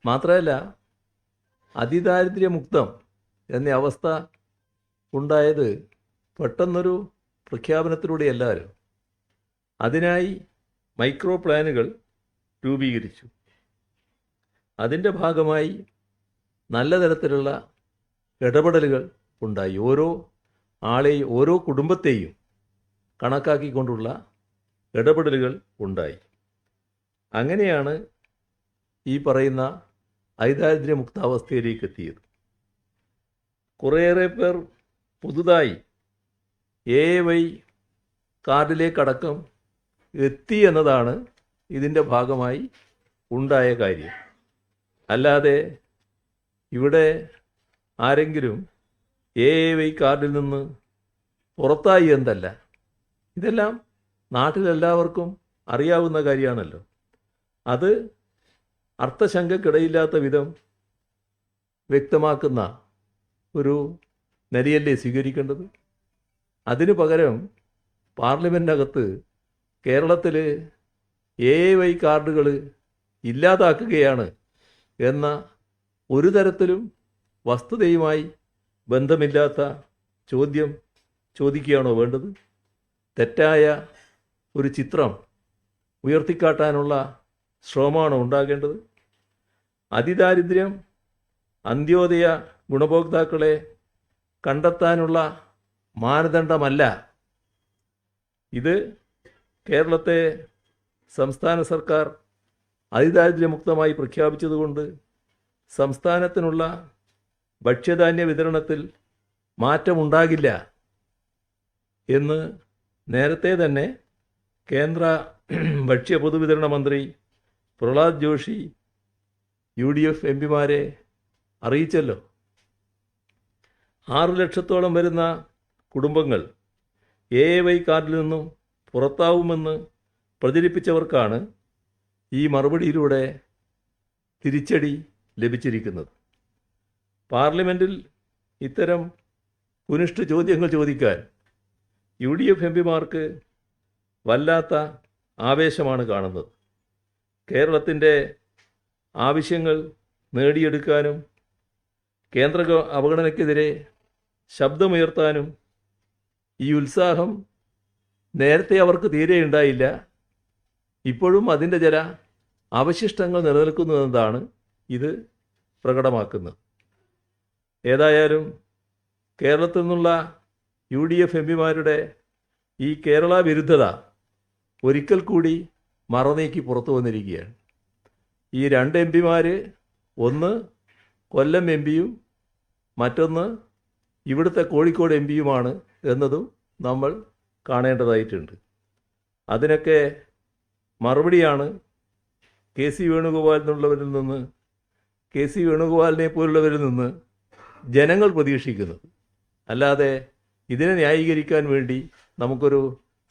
മാത്രമല്ല, അതിദാരിദ്ര്യമുക്തം എന്ന അവസ്ഥ ഉണ്ടായത് പെട്ടെന്നൊരു പ്രഖ്യാപനത്തിലൂടെയല്ലാലോ. അതിനായി മൈക്രോ പ്ലാനുകൾ രൂപീകരിച്ചു. അതിൻ്റെ ഭാഗമായി നല്ല തരത്തിലുള്ള ഇടപെടലുകൾ ഉണ്ടായി. ഓരോ കുടുംബത്തെയും കണക്കാക്കിക്കൊണ്ടുള്ള ഇടപെടലുകൾ ഉണ്ടായി. അങ്ങനെയാണ് ഈ പറയുന്ന ഐദാരിദ്ര്യമുക്താവസ്ഥയിലേക്ക് എത്തിയത്. കുറേയേറെ പേർ പുതുതായി AAY കാർഡിലേക്കടക്കം എത്തി എന്നതാണ് ഇതിൻ്റെ ഭാഗമായി ഉണ്ടായ കാര്യം. അല്ലാതെ ഇവിടെ ആരെങ്കിലും AAY കാർഡിൽ നിന്ന് പുറത്തായി എന്നല്ല. ഇതെല്ലാം നാട്ടിലെല്ലാവർക്കും അറിയാവുന്ന കാര്യമാണല്ലോ. അത് അർത്ഥശങ്കക്കിടയില്ലാത്ത വിധം വ്യക്തമാക്കുന്ന ഒരു നിലയല്ലേ സ്വീകരിക്കേണ്ടത്? അതിനു പകരം പാർലമെൻറ്റിനകത്ത് കേരളത്തിൽ AAY കാർഡുകൾ ഇല്ലാതാക്കുകയാണ് എന്ന ഒരു തരത്തിലും വസ്തുതയുമായി ബന്ധമില്ലാത്ത ചോദ്യം ചോദിക്കുകയാണോ വേണ്ടത്? തെറ്റായ ഒരു ചിത്രം ഉയർത്തിക്കാട്ടാനുള്ള ശ്രമമാണോ ഉണ്ടാകേണ്ടത്? അതിദാരിദ്ര്യം അന്ത്യോദയ ഗുണഭോക്താക്കളെ കണ്ടെത്താനുള്ള മാനദണ്ഡമല്ല. ഇത് കേരളത്തെ സംസ്ഥാന സർക്കാർ അതിദാരിദ്ര്യമുക്തമായി പ്രഖ്യാപിച്ചതുകൊണ്ട് സംസ്ഥാനത്തിനുള്ള ഭക്ഷ്യധാന്യ വിതരണത്തിൽ മാറ്റമുണ്ടാകില്ല എന്ന് നേരത്തെ തന്നെ കേന്ദ്ര ഭക്ഷ്യ പൊതുവിതരണ മന്ത്രി പ്രഹ്ലാദ് ജോഷി UDF MPമാരെ അറിയിച്ചല്ലോ. 6 ലക്ഷത്തോളം വരുന്ന കുടുംബങ്ങൾ AAY കാർഡിൽ നിന്നും പുറത്താവുമെന്ന് പ്രചരിപ്പിച്ചവർക്കാണ് ഈ മറുപടിയിലൂടെ തിരിച്ചടി ലഭിച്ചിരിക്കുന്നത്. പാർലമെൻറ്റിൽ ഇത്തരം കുനിഷ്ഠ ചോദ്യങ്ങൾ ചോദിക്കാൻ UDF MPമാർക്ക് വല്ലാത്ത ആവേശമാണ് കാണുന്നത്. കേരളത്തിൻ്റെ ആവശ്യങ്ങൾ നേടിയെടുക്കാനും കേന്ദ്ര അവഗണനയ്ക്കെതിരെ ശബ്ദമുയർത്താനും ഈ ഉത്സാഹം നേരത്തെ അവർക്ക് തീരെ ഉണ്ടായില്ല. ഇപ്പോഴും അതിൻ്റെ ചില അവശിഷ്ടങ്ങൾ നിലനിൽക്കുന്നതെന്നാണ് ഇത് പ്രകടമാക്കുന്നത്. ഏതായാലും കേരളത്തിൽ നിന്നുള്ള UDF MPമാരുടെ ഈ കേരള വിരുദ്ധത ഒരിക്കൽ കൂടി മറനീക്കി പുറത്തു വന്നിരിക്കുകയാണ്. ഈ 2 MPമാർ, ഒന്ന് കൊല്ലം MPയും മറ്റൊന്ന് ഇവിടുത്തെ കോഴിക്കോട് MPയുമാണ് എന്നതും നമ്മൾ കാണേണ്ടതായിട്ടുണ്ട്. അതിനൊക്കെ മറുപടിയാണ് KC വേണുഗോപാലിനുള്ളവരിൽ നിന്ന്, KC വേണുഗോപാലിനെ പോലുള്ളവരിൽ നിന്ന് ജനങ്ങൾ പ്രതീക്ഷിക്കുന്നത്. അല്ലാതെ ഇതിനെ ന്യായീകരിക്കാൻ വേണ്ടി നമുക്കൊരു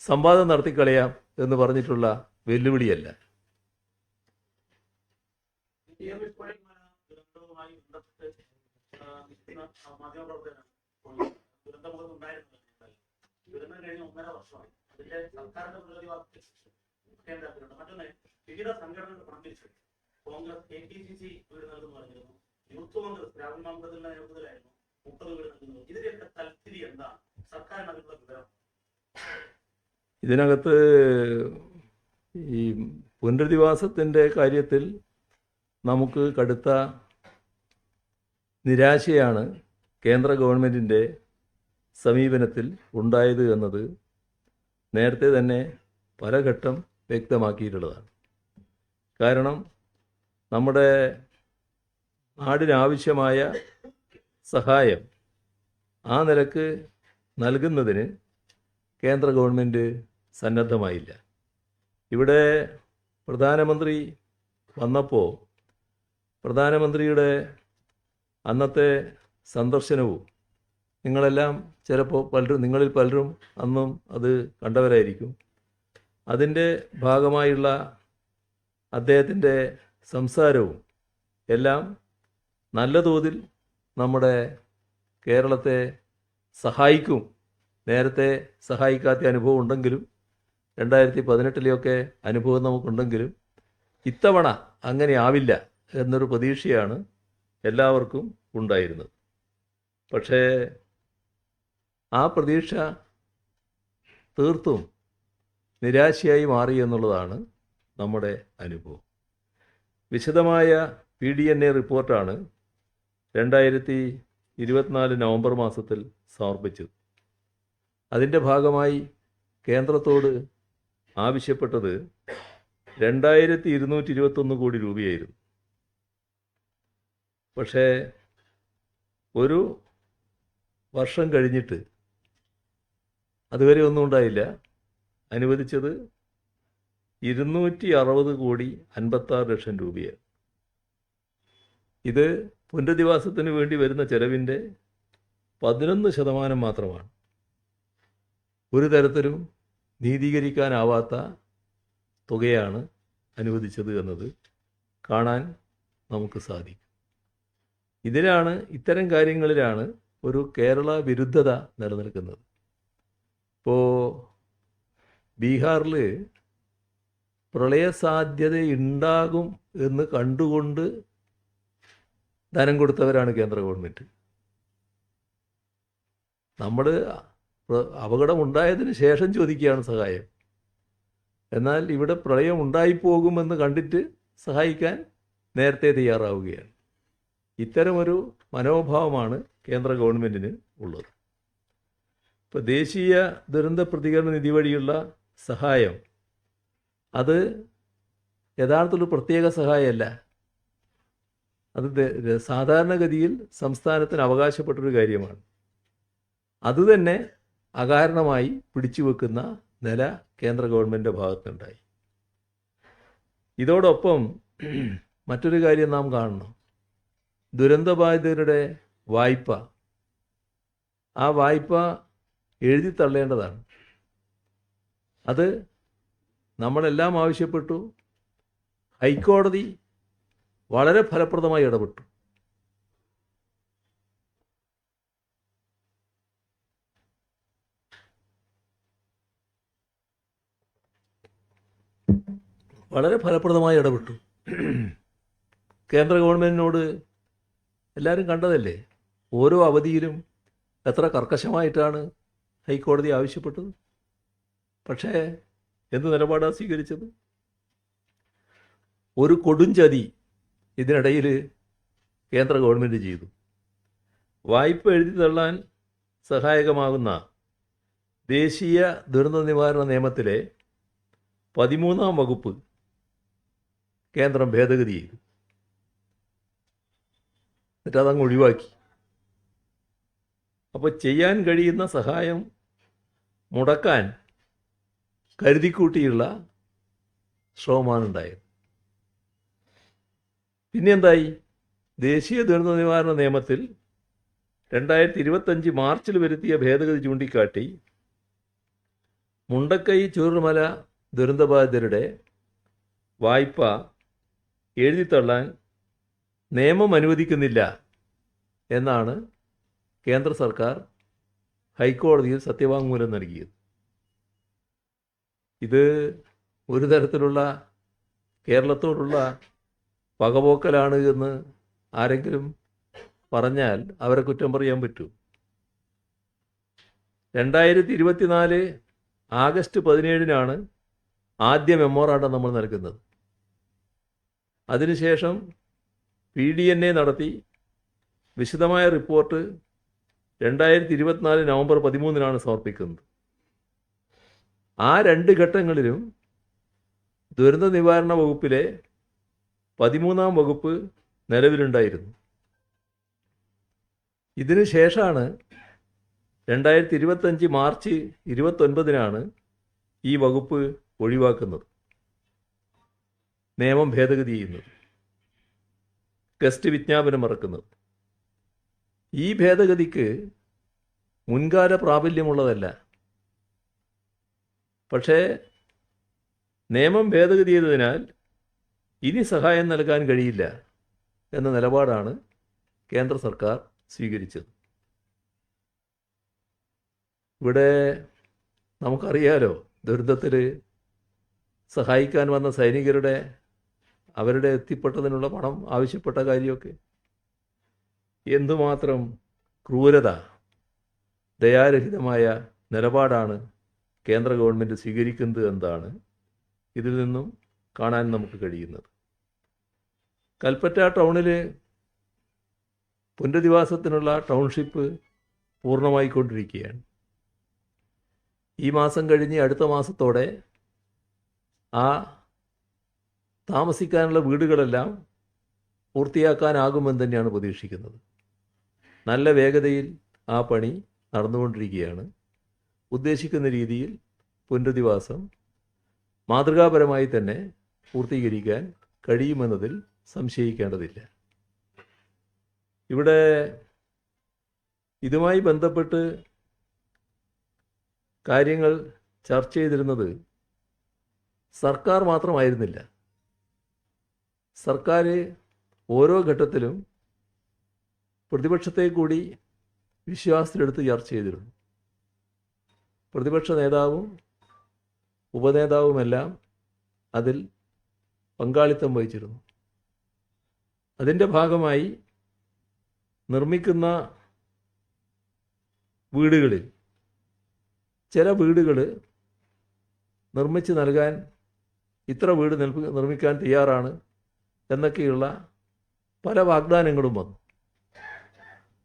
സംവാദം നടത്തിക്കളയാം എന്ന് പറഞ്ഞിട്ടുള്ള വെല്ലുവിളിയല്ല. വിവിധ സംഘടനകൾ പ്രവർത്തിച്ചു. കോൺഗ്രസ് KPCC വീട് നൽകുന്നു പറഞ്ഞിരുന്നു. യൂത്ത് കോൺഗ്രസ് രാഹുൽ മാമ്പഴത്തിന്റെ നേതൃത്വത്തിലായിരുന്നു 30 വീട് നൽകുന്നത്. ഇതിന്റെയൊക്കെ തൽസ്ഥിതി എന്താണ്? സർക്കാരിന് അതിനുള്ള വിവരം? ഇതിനകത്ത് ഈ പുനരധിവാസത്തിൻ്റെ കാര്യത്തിൽ നമുക്ക് കടുത്ത നിരാശയാണ് കേന്ദ്ര ഗവൺമെൻറ്റിൻ്റെ സമീപനത്തിൽ ഉണ്ടായത് എന്നത് നേരത്തെ തന്നെ പല ഘട്ടം വ്യക്തമാക്കിയിട്ടുള്ളതാണ്. കാരണം നമ്മുടെ നാടിനാവശ്യമായ സഹായം ആ നിലക്ക് നൽകുന്നതിന് കേന്ദ്ര ഗവൺമെൻറ് സന്നദ്ധമായില്ല. ഇവിടെ പ്രധാനമന്ത്രി വന്നപ്പോൾ പ്രധാനമന്ത്രിയുടെ അന്നത്തെ സന്ദർശനവും നിങ്ങളെല്ലാം ചിലപ്പോൾ നിങ്ങളിൽ പലരും അന്നും അത് കണ്ടവരായിരിക്കും. അതിൻ്റെ ഭാഗമായുള്ള അദ്ദേഹത്തിൻ്റെ സംസാരവും എല്ലാം നല്ല തോതിൽ നമ്മുടെ കേരളത്തെ സഹായിക്കും. നേരത്തെ സഹായിക്കാത്ത അനുഭവം ഉണ്ടെങ്കിലും 2018 അനുഭവം നമുക്കുണ്ടെങ്കിലും ഇത്തവണ അങ്ങനെ ആവില്ല എന്നൊരു പ്രതീക്ഷയാണ് എല്ലാവർക്കും ഉണ്ടായിരുന്നത്. പക്ഷേ ആ പ്രതീക്ഷ തീർത്തും നിരാശയായി മാറി എന്നുള്ളതാണ് നമ്മുടെ അനുഭവം. വിശദമായ PDNA റിപ്പോർട്ടാണ് 2024 നവംബർ മാസത്തിൽ സമർപ്പിച്ചത്. അതിൻ്റെ ഭാഗമായി കേന്ദ്രത്തോട് ആവശ്യപ്പെട്ടത് 2221 കോടി രൂപയായിരുന്നു. പക്ഷേ ഒരു വർഷം കഴിഞ്ഞിട്ട് അതുവരെ ഒന്നും ഉണ്ടായില്ല. അനുവദിച്ചത് 260 കോടി 56 ലക്ഷം രൂപയാണ്. ഇത് പുനരധിവാസത്തിന് വേണ്ടി വരുന്ന ചെലവിൻ്റെ 11% മാത്രമാണ്. ഒരു തരത്തിലും നീതീകരിക്കാനാവാത്ത തുകയാണ് അനുവദിച്ചത് എന്നത് കാണാൻ നമുക്ക് സാധിക്കും. ഇത്തരം കാര്യങ്ങളിലാണ് ഒരു കേരള വിരുദ്ധത നിലനിൽക്കുന്നത്. ഇപ്പോൾ ബീഹാറിൽ പ്രളയസാധ്യതയുണ്ടാകും എന്ന് കണ്ടുകൊണ്ട് ധനം കൊടുത്തവരാണ് കേന്ദ്ര ഗവൺമെൻറ്. നമ്മൾ അപകടമുണ്ടായതിന് ശേഷം ചോദിക്കുകയാണ് സഹായം. എന്നാൽ ഇവിടെ പ്രളയം ഉണ്ടായിപ്പോകുമെന്ന് കണ്ടിട്ട് സഹായിക്കാൻ നേരത്തെ തയ്യാറാവുകയാണ്. ഇത്തരമൊരു മനോഭാവമാണ് കേന്ദ്ര ഗവൺമെൻറ്റിന് ഉള്ളത്. ഇപ്പോൾ ദേശീയ ദുരന്ത പ്രതികരണ നിധി വഴിയുള്ള സഹായം അത് യഥാർത്ഥത്തിൽ പ്രത്യേക സഹായമല്ല. അത് സാധാരണഗതിയിൽ സംസ്ഥാനത്തിന് അവകാശപ്പെട്ടൊരു കാര്യമാണ്. അതുതന്നെ അകാരണമായി പിടിച്ചു വെക്കുന്ന നില കേന്ദ്ര ഗവൺമെൻറ്റിൻ്റെ ഭാഗത്തുണ്ടായി. ഇതോടൊപ്പം മറ്റൊരു കാര്യം നാം കാണണം. ദുരന്തബാധിതരുടെ വായ്പ, ആ വായ്പ എഴുതി തള്ളേണ്ടതാണ്. അത് നമ്മളെല്ലാം ആവശ്യപ്പെട്ടു. ഹൈക്കോടതി വളരെ ഫലപ്രദമായി ഇടപെട്ടു. കേന്ദ്ര ഗവൺമെൻറ്റിനോട് എല്ലാവരും കണ്ടതല്ലേ, ഓരോ അവധിയിലും എത്ര കർക്കശമായിട്ടാണ് ഹൈക്കോടതി ആവശ്യപ്പെട്ടത്. പക്ഷേ എന്ത് നിലപാടാണ് സ്വീകരിച്ചത്? ഒരു കൊടുംചതി ഇതിനിടയിൽ കേന്ദ്ര ഗവൺമെൻറ് ചെയ്തു. വായ്പ എഴുതി തള്ളാൻ സഹായകമാകുന്ന ദേശീയ ദുരന്ത നിവാരണ നിയമത്തിലെ 13-ാം വകുപ്പ് കേന്ദ്രം ഭേദഗതി ചെയ്തു. എന്നിട്ട് അതങ്ങ് ഒഴിവാക്കി. അപ്പോൾ ചെയ്യാൻ കഴിയുന്ന സഹായം മുടക്കാൻ കരുതിക്കൂട്ടിയുള്ള ശ്രമമാണ് ഉണ്ടായത്. പിന്നെ എന്തായി? ദേശീയ ദുരന്ത നിവാരണ നിയമത്തിൽ 2025 മാർച്ചിൽ വരുത്തിയ ഭേദഗതി ചൂണ്ടിക്കാട്ടി മുണ്ടക്കൈ ചൂരൽമല ദുരന്തബാധിതരുടെ വായ്പ എഴുതിത്തള്ളാൻ നിയമം അനുവദിക്കുന്നില്ല എന്നാണ് കേന്ദ്ര സർക്കാർ ഹൈക്കോടതിയിൽ സത്യവാങ്മൂലം നൽകിയത്. ഇത് ഒരു തരത്തിലുള്ള കേരളത്തോടുള്ള പകപോക്കലാണ് എന്ന് ആരെങ്കിലും പറഞ്ഞാൽ അവരെ കുറ്റം പറയാൻ പറ്റൂ. 2024 ആഗസ്റ്റ് 17-നാണ് ആദ്യ മെമ്മോറാണ്ടം നമ്മൾ നൽകുന്നത്. അതിനുശേഷം PDNA നടത്തി വിശദമായ റിപ്പോർട്ട് 2024 നവംബർ 13-നാണ് സമർപ്പിക്കുന്നത്. ആ 2 ഘട്ടങ്ങളിലും ദുരന്ത നിവാരണ വകുപ്പിലെ 13-ാം വകുപ്പ് നിലവിലുണ്ടായിരുന്നു. ഇതിനു ശേഷമാണ് 2025 മാർച്ച് 29-നാണ് ഈ വകുപ്പ് ഒഴിവാക്കുന്നത്, നിയമം ഭേദഗതി ചെയ്യുന്നത്, ഗസ്റ്റ് വിജ്ഞാപനം ഇറക്കുന്നത്. ഈ ഭേദഗതിക്ക് മുൻകാല പ്രാബല്യമുള്ളതല്ല. പക്ഷേ നിയമം ഭേദഗതി ചെയ്തതിനാൽ ഇനി സഹായം നൽകാൻ കഴിയില്ല എന്ന നിലപാടാണ് കേന്ദ്ര സർക്കാർ സ്വീകരിച്ചത്. ഇവിടെ നമുക്കറിയാലോ, ദുരന്തത്തിൽ സഹായിക്കാൻ വന്ന സൈനികരുടെ അവരുടെ എത്തിപ്പെട്ടതിനുള്ള പണം ആവശ്യപ്പെട്ട കാര്യമൊക്കെ. എന്തുമാത്രം ക്രൂരത, ദയാരഹിതമായ നിലപാടാണ് കേന്ദ്ര ഗവൺമെൻറ് സ്വീകരിക്കുന്നത് എന്നതാണ് ഇതിൽ നിന്നും കാണാൻ നമുക്ക് കഴിയുന്നത്. കൽപ്പറ്റ ടൗണിൽ പുനരധിവാസത്തിനുള്ള ടൗൺഷിപ്പ് പൂർണ്ണമായിക്കൊണ്ടിരിക്കുകയാണ്. ഈ മാസം കഴിഞ്ഞ് അടുത്ത മാസത്തോടെ ആ താമസിക്കാനുള്ള വീടുകളെല്ലാം പൂർത്തിയാക്കാനാകുമെന്ന് തന്നെയാണ് പ്രതീക്ഷിക്കുന്നത്. നല്ല വേഗതയിൽ ആ പണി നടന്നുകൊണ്ടിരിക്കുകയാണ്. ഉദ്ദേശിക്കുന്ന രീതിയിൽ പുനരധിവാസം മാതൃകാപരമായി തന്നെ പൂർത്തീകരിക്കാൻ കഴിയുമെന്നതിൽ സംശയിക്കേണ്ടതില്ല. ഇവിടെ ഇതുമായി ബന്ധപ്പെട്ട് കാര്യങ്ങൾ ചർച്ച ചെയ്തിരുന്നത് സർക്കാർ മാത്രമായിരുന്നില്ല. സർക്കാർ ഓരോ ഘട്ടത്തിലും പ്രതിപക്ഷത്തെ കൂടി വിശ്വാസത്തിലെടുത്ത് ചർച്ച ചെയ്തിരുന്നു. പ്രതിപക്ഷ നേതാവും ഉപനേതാവുമെല്ലാം അതിൽ പങ്കാളിത്തം വഹിച്ചിരുന്നു. അതിൻ്റെ ഭാഗമായി നിർമ്മിക്കുന്ന വീടുകളിൽ ചില വീടുകൾ നിർമ്മിച്ച് നൽകാൻ ഇത്ര വീട് നിർമ്മിക്കാൻ തയ്യാറാണ് എന്നൊക്കെയുള്ള പല വാഗ്ദാനങ്ങളും വന്നു.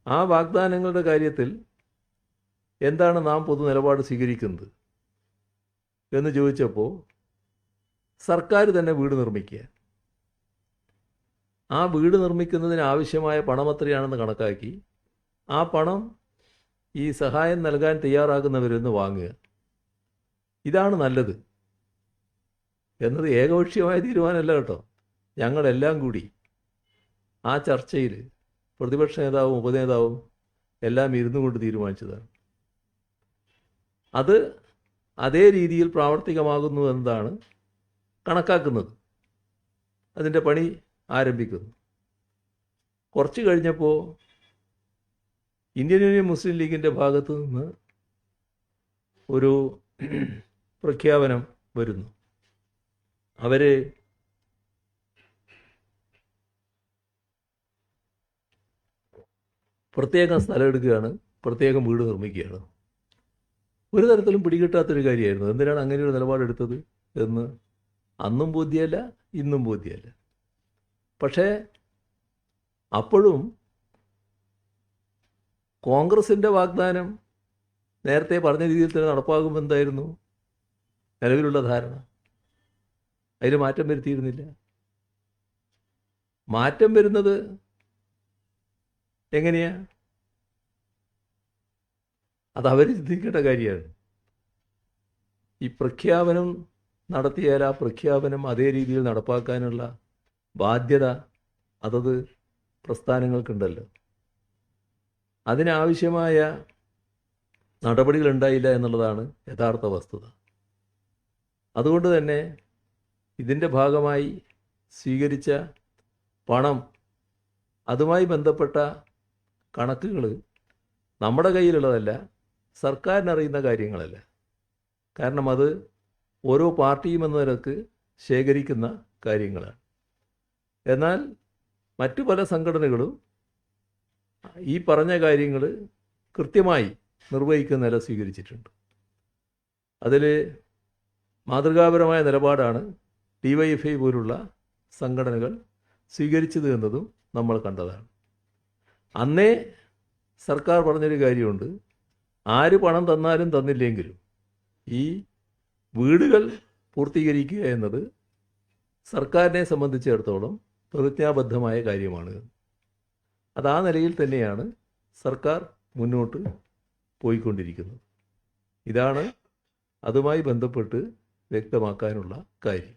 ആ വാഗ്ദാനങ്ങളുടെ കാര്യത്തിൽ എന്താണ് നാം പൊതു നിലപാട് സ്വീകരിക്കുന്നത് എന്ന് ചോദിച്ചപ്പോൾ സർക്കാർ തന്നെ വീട് നിർമ്മിക്കുക, ആ വീട് നിർമ്മിക്കുന്നതിന് ആവശ്യമായ പണം എത്രയാണെന്ന് കണക്കാക്കി ആ പണം ഈ സഹായം നൽകാൻ തയ്യാറാകുന്നവരിൽ നിന്ന് വാങ്ങുക, ഇതാണ് നല്ലത് എന്നത് ഏകപക്ഷീയമായ തീരുമാനമല്ല കേട്ടോ. ഞങ്ങളെല്ലാം കൂടി ആ ചർച്ചയിൽ പ്രതിപക്ഷ നേതാവും ഉപനേതാവും എല്ലാം ഇരുന്നു കൊണ്ട് തീരുമാനിച്ചതാണ്. അത് അതേ രീതിയിൽ പ്രാവർത്തികമാകുന്നു എന്നതാണ് കണക്കാക്കുന്നത്. അതിൻ്റെ പണി ആരംഭിക്കുന്നു. കുറച്ച് കഴിഞ്ഞപ്പോൾ ഇന്ത്യൻ യൂണിയൻ മുസ്ലിം ലീഗിൻ്റെ ഭാഗത്തു നിന്ന് ഒരു പ്രഖ്യാപനം വരുന്നു. അവർ പ്രത്യേകം സ്ഥലം എടുക്കുകയാണ്, പ്രത്യേകം വീട് നിർമ്മിക്കുകയാണ്. ഒരു തരത്തിലും പിടികിട്ടാത്തൊരു കാര്യമായിരുന്നു. എന്തിനാണ് അങ്ങനെയൊരു നിലപാടെടുത്തത് എന്ന് അന്നും ബോധ്യമല്ല, ഇന്നും ബോധ്യമല്ല. പക്ഷേ അപ്പോഴും കോൺഗ്രസിൻ്റെ വാഗ്ദാനം നേരത്തെ പറഞ്ഞ രീതിയിൽ തന്നെ നടപ്പാകുമെന്നായിരുന്നു നിലവിലുള്ള ധാരണ. അതിൽ മാറ്റം വരുത്തിയിരുന്നില്ല. മാറ്റം വരുന്നത് എങ്ങനെയാ? അത് അവർ ചിന്തിക്കേണ്ട കാര്യമാണ്. ഈ പ്രഖ്യാപനം നടത്തിയാൽ ആ പ്രഖ്യാപനം അതേ രീതിയിൽ നടപ്പാക്കാനുള്ള ബാധ്യത അതത് പ്രസ്ഥാനങ്ങൾക്കുണ്ടല്ലോ. അതിനാവശ്യമായ നടപടികളുണ്ടായില്ല എന്നുള്ളതാണ് യഥാർത്ഥ വസ്തുത. അതുകൊണ്ട് തന്നെ ഇതിൻ്റെ ഭാഗമായി സ്വീകരിച്ച പണം, അതുമായി ബന്ധപ്പെട്ട കണക്കുകൾ നമ്മുടെ കയ്യിലുള്ളതല്ല, സർക്കാരിനറിയുന്ന കാര്യങ്ങളല്ല. കാരണം അത് ഓരോ പാർട്ടിയും എന്ന നിലക്ക് ശേഖരിക്കുന്ന കാര്യങ്ങളാണ്. എന്നാൽ മറ്റു പല സംഘടനകളും ഈ പറഞ്ഞ കാര്യങ്ങൾ കൃത്യമായി നിർവഹിക്കുന്ന നില സ്വീകരിച്ചിട്ടുണ്ട്. അതിൽ മാതൃകാപരമായ നിലപാടാണ് DYFI പോലുള്ള സംഘടനകൾ സ്വീകരിച്ചത് എന്നതും നമ്മൾ കണ്ടതാണ്. അന്നേ സർക്കാർ പറഞ്ഞൊരു കാര്യമുണ്ട്, ആര് പണം തന്നാലും തന്നില്ലെങ്കിലും ഈ വീടുകൾ പൂർത്തീകരിക്കുക എന്നത് സർക്കാരിനെ സംബന്ധിച്ചിടത്തോളം പ്രതിജ്ഞാബദ്ധമായ കാര്യമാണ്. അത് ആ നിലയിൽ തന്നെയാണ് സർക്കാർ മുന്നോട്ട് പോയിക്കൊണ്ടിരിക്കുന്നത്. ഇതാണ് അതുമായി ബന്ധപ്പെട്ട് വ്യക്തമാക്കാനുള്ള കാര്യം.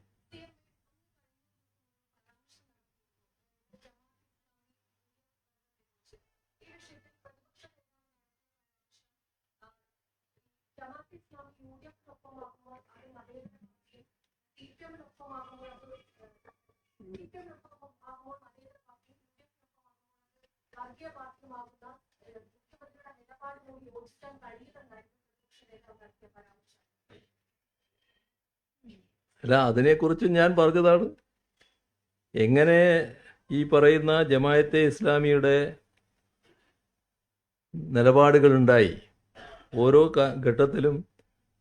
അല്ല, അതിനെക്കുറിച്ച് ഞാൻ പറഞ്ഞതാണ്. എങ്ങനെ ഈ പറയുന്ന ജമായത്തെ ഇസ്ലാമിയുടെ നിലപാടുകളുണ്ടായി, ഓരോ ഘട്ടത്തിലും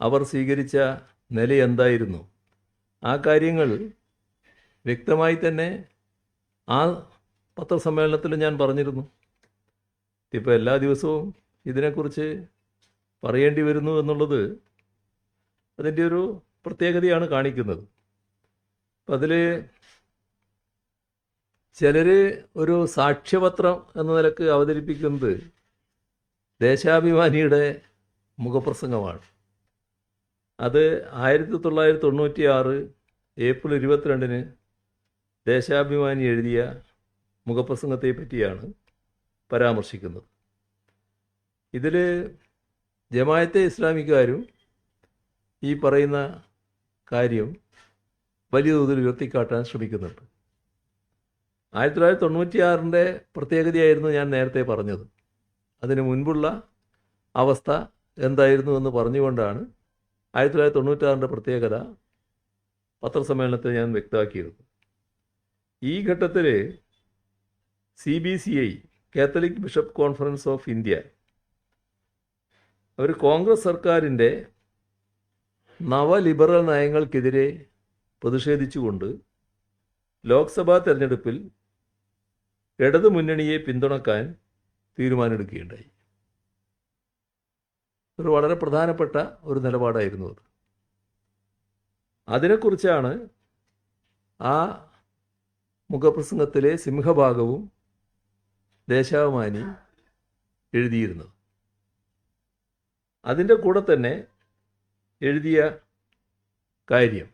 അവർ സ്വീകരിച്ച നില എന്തായിരുന്നു, ആ കാര്യങ്ങൾ വ്യക്തമായി തന്നെ ആ പത്രസമ്മേളനത്തിൽ ഞാൻ പറഞ്ഞിരുന്നു. ഇപ്പോൾ എല്ലാ ദിവസവും ഇതിനെക്കുറിച്ച് പറയേണ്ടി വരുന്നു എന്നുള്ളത് അതിൻ്റെ ഒരു പ്രത്യേകതയാണ് കാണിക്കുന്നത്. അപ്പം അതിൽ ചിലർ ഒരു സാക്ഷ്യപത്രം എന്ന നിലക്ക് അവതരിപ്പിക്കുന്നത് ദേശാഭിമാനിയുടെ മുഖപ്രസംഗമാണ്. അത് 1996 ഏപ്രിൽ 22 ദേശാഭിമാനി എഴുതിയ മുഖപ്രസംഗത്തെ പറ്റിയാണ് പരാമർശിക്കുന്നത്. ഇതിൽ ജമായത്തെ ഇസ്ലാമിക്കാരും ഈ പറയുന്ന കാര്യം വലിയ തോതിൽ ഉയർത്തിക്കാട്ടാൻ ശ്രമിക്കുന്നുണ്ട്. 1996 പ്രത്യേകതയായിരുന്നു ഞാൻ നേരത്തെ പറഞ്ഞത്. അതിന് മുൻപുള്ള അവസ്ഥ എന്തായിരുന്നു എന്ന് പറഞ്ഞുകൊണ്ടാണ് 1996 പ്രത്യേകത പത്രസമ്മേളനത്തിൽ ഞാൻ വ്യക്തമാക്കിയിരുന്നു. ഈ ഘട്ടത്തിൽ CBCI, catholic bishop conference of India, അവർ കോൺഗ്രസ് സർക്കാരിൻ്റെ നവലിബറൽ നയങ്ങൾക്കെതിരെ പ്രതിഷേധിച്ചുകൊണ്ട് ലോക്സഭാ തെരഞ്ഞെടുപ്പിൽ ഇടതു മുന്നണിയെ പിന്തുണക്കാൻ തീരുമാനമെടുക്കുകയുണ്ടായി. ഒരു വളരെ പ്രധാനപ്പെട്ട ഒരു നിലപാടായിരുന്നു അത്. അതിനെക്കുറിച്ചാണ് ആ മുഖപ്രസംഗത്തിലെ സിംഹഭാഗവും ദേശാഭിമാനി എഴുതിയിരുന്നത്. അതിൻ്റെ കൂടെ തന്നെ എഴുതിയ കാര്യം,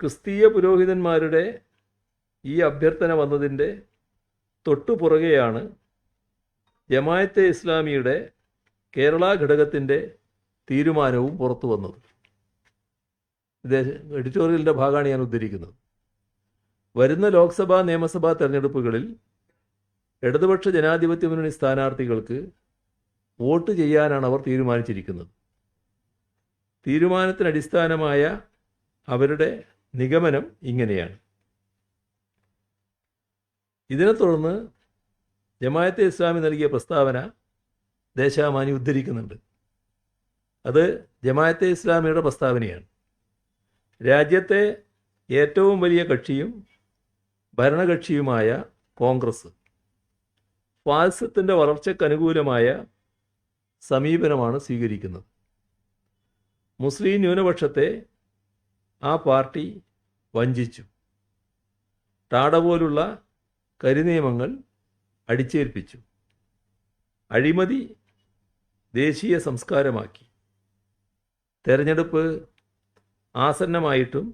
ക്രിസ്തീയ പുരോഹിതന്മാരുടെ ഈ അഭ്യർത്ഥന വന്നതിൻ്റെ തൊട്ടുപുറകെയാണ് ജമായത്തെ ഇസ്ലാമിയുടെ കേരള ഘടകത്തിൻ്റെ തീരുമാനവും പുറത്തു വന്നത്. ഇത് എഡിറ്റോറിയലിൻ്റെ ഭാഗമാണ് ഞാൻ ഉദ്ധരിക്കുന്നത്. വരുന്ന ലോക്സഭാ നിയമസഭാ തെരഞ്ഞെടുപ്പുകളിൽ ഇടതുപക്ഷ ജനാധിപത്യ മുന്നണി സ്ഥാനാർത്ഥികൾക്ക് വോട്ട് ചെയ്യാനാണ് അവർ തീരുമാനിച്ചിരിക്കുന്നത്. തീരുമാനത്തിനടിസ്ഥാനമായ അവരുടെ നിഗമനം ഇങ്ങനെയാണ്. ഇതിനെ തുടർന്ന് ജമായത്തെ ഇസ്ലാമി നൽകിയ പ്രസ്താവന ദേശാഭിമാനി ഉദ്ധരിക്കുന്നുണ്ട്. അത് ജമായത്തെ ഇസ്ലാമിയുടെ പ്രസ്താവനയാണ്. രാജ്യത്തെ ഏറ്റവും വലിയ കക്ഷിയും ഭരണകക്ഷിയുമായ കോൺഗ്രസ് ഫാസിസത്തിൻ്റെ വളർച്ചയ്ക്കനുകൂലമായ സമീപനമാണ് സ്വീകരിക്കുന്നത്. മുസ്ലിം ന്യൂനപക്ഷത്തെ ആ പാർട്ടി വഞ്ചിച്ചു. ടാഡ പോലുള്ള കരിനിയമങ്ങൾ അടിച്ചേൽപ്പിച്ചു. അഴിമതി ദേശീയ സംസ്കാരമാക്കി. തെരഞ്ഞെടുപ്പ് ആസന്നമായിട്ടും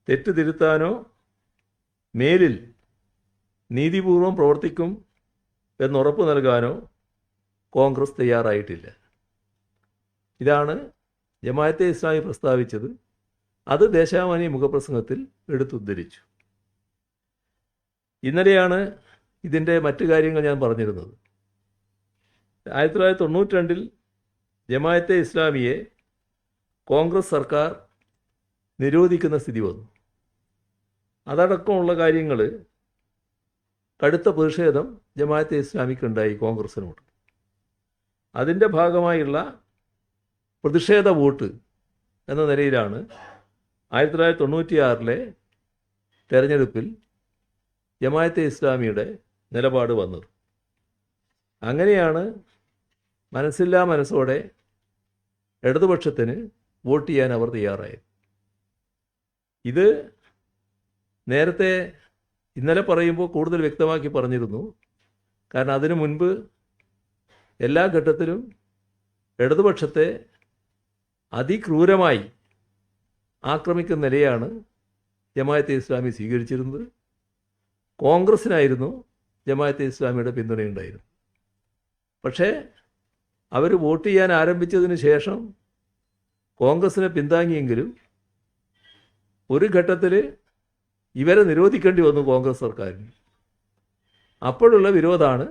തെറ്റ് തിരുത്താനോ മേലിൽ നീതിപൂർവം പ്രവർത്തിക്കും എന്നുറപ്പ് നൽകാനോ കോൺഗ്രസ് തയ്യാറായിട്ടില്ല. ഇതാണ് ജമായത്തെ ഇസ്ലാമി പ്രസ്താവിച്ചത്. അത് ദേശാഭിമാനി മുഖപ്രസംഗത്തിൽ എടുത്തുദ്ധരിച്ചു. ഇന്നലെയാണ് ഇതിൻ്റെ മറ്റു കാര്യങ്ങൾ ഞാൻ പറഞ്ഞിരുന്നത്. 1992 ജമായത്തെ ഇസ്ലാമിയെ കോൺഗ്രസ് സർക്കാർ നിരോധിക്കുന്ന സ്ഥിതി വന്നു. അതടക്കമുള്ള കാര്യങ്ങൾ കടുത്ത പ്രതിഷേധം ജമായത്തെ ഇസ്ലാമിക്കുണ്ടായി കോൺഗ്രസിനോട്. അതിൻ്റെ ഭാഗമായുള്ള പ്രതിഷേധ വോട്ട് എന്ന നിലയിലാണ് 1996 തെരഞ്ഞെടുപ്പിൽ ജമായത്തെ ഇസ്ലാമിയുടെ നിലപാട് വന്നത്. അങ്ങനെയാണ് മനസ്സില്ലാ മനസ്സോടെ ഇടതുപക്ഷത്തിന് വോട്ട് ചെയ്യാൻ അവർ തയ്യാറായത്. ഇത് നേരത്തെ ഇന്നലെ പറയുമ്പോൾ കൂടുതൽ വ്യക്തമാക്കി പറഞ്ഞിരുന്നു. കാരണം അതിനു മുൻപ് എല്ലാ ഘട്ടത്തിലും ഇടതുപക്ഷത്തെ അതിക്രൂരമായി ആക്രമിക്കുന്ന നിലയാണ് ജമായത്തെ ഇസ്ലാമി സ്വീകരിച്ചിരുന്നത്. കോൺഗ്രസ്സിനായിരുന്നു ജമായത്തെ ഇസ്ലാമിയുടെ പിന്തുണയുണ്ടായിരുന്നു. പക്ഷേ അവർ വോട്ട് ചെയ്യാൻ ആരംഭിച്ചതിന് ശേഷം കോൺഗ്രസ്സിനെ പിന്താങ്ങിയെങ്കിലും ഒരു ഘട്ടത്തിൽ ഇവരെ നിരോധിക്കേണ്ടി വന്നു കോൺഗ്രസ് സർക്കാരിന്. അപ്പോഴുള്ള വിരോധമാണ്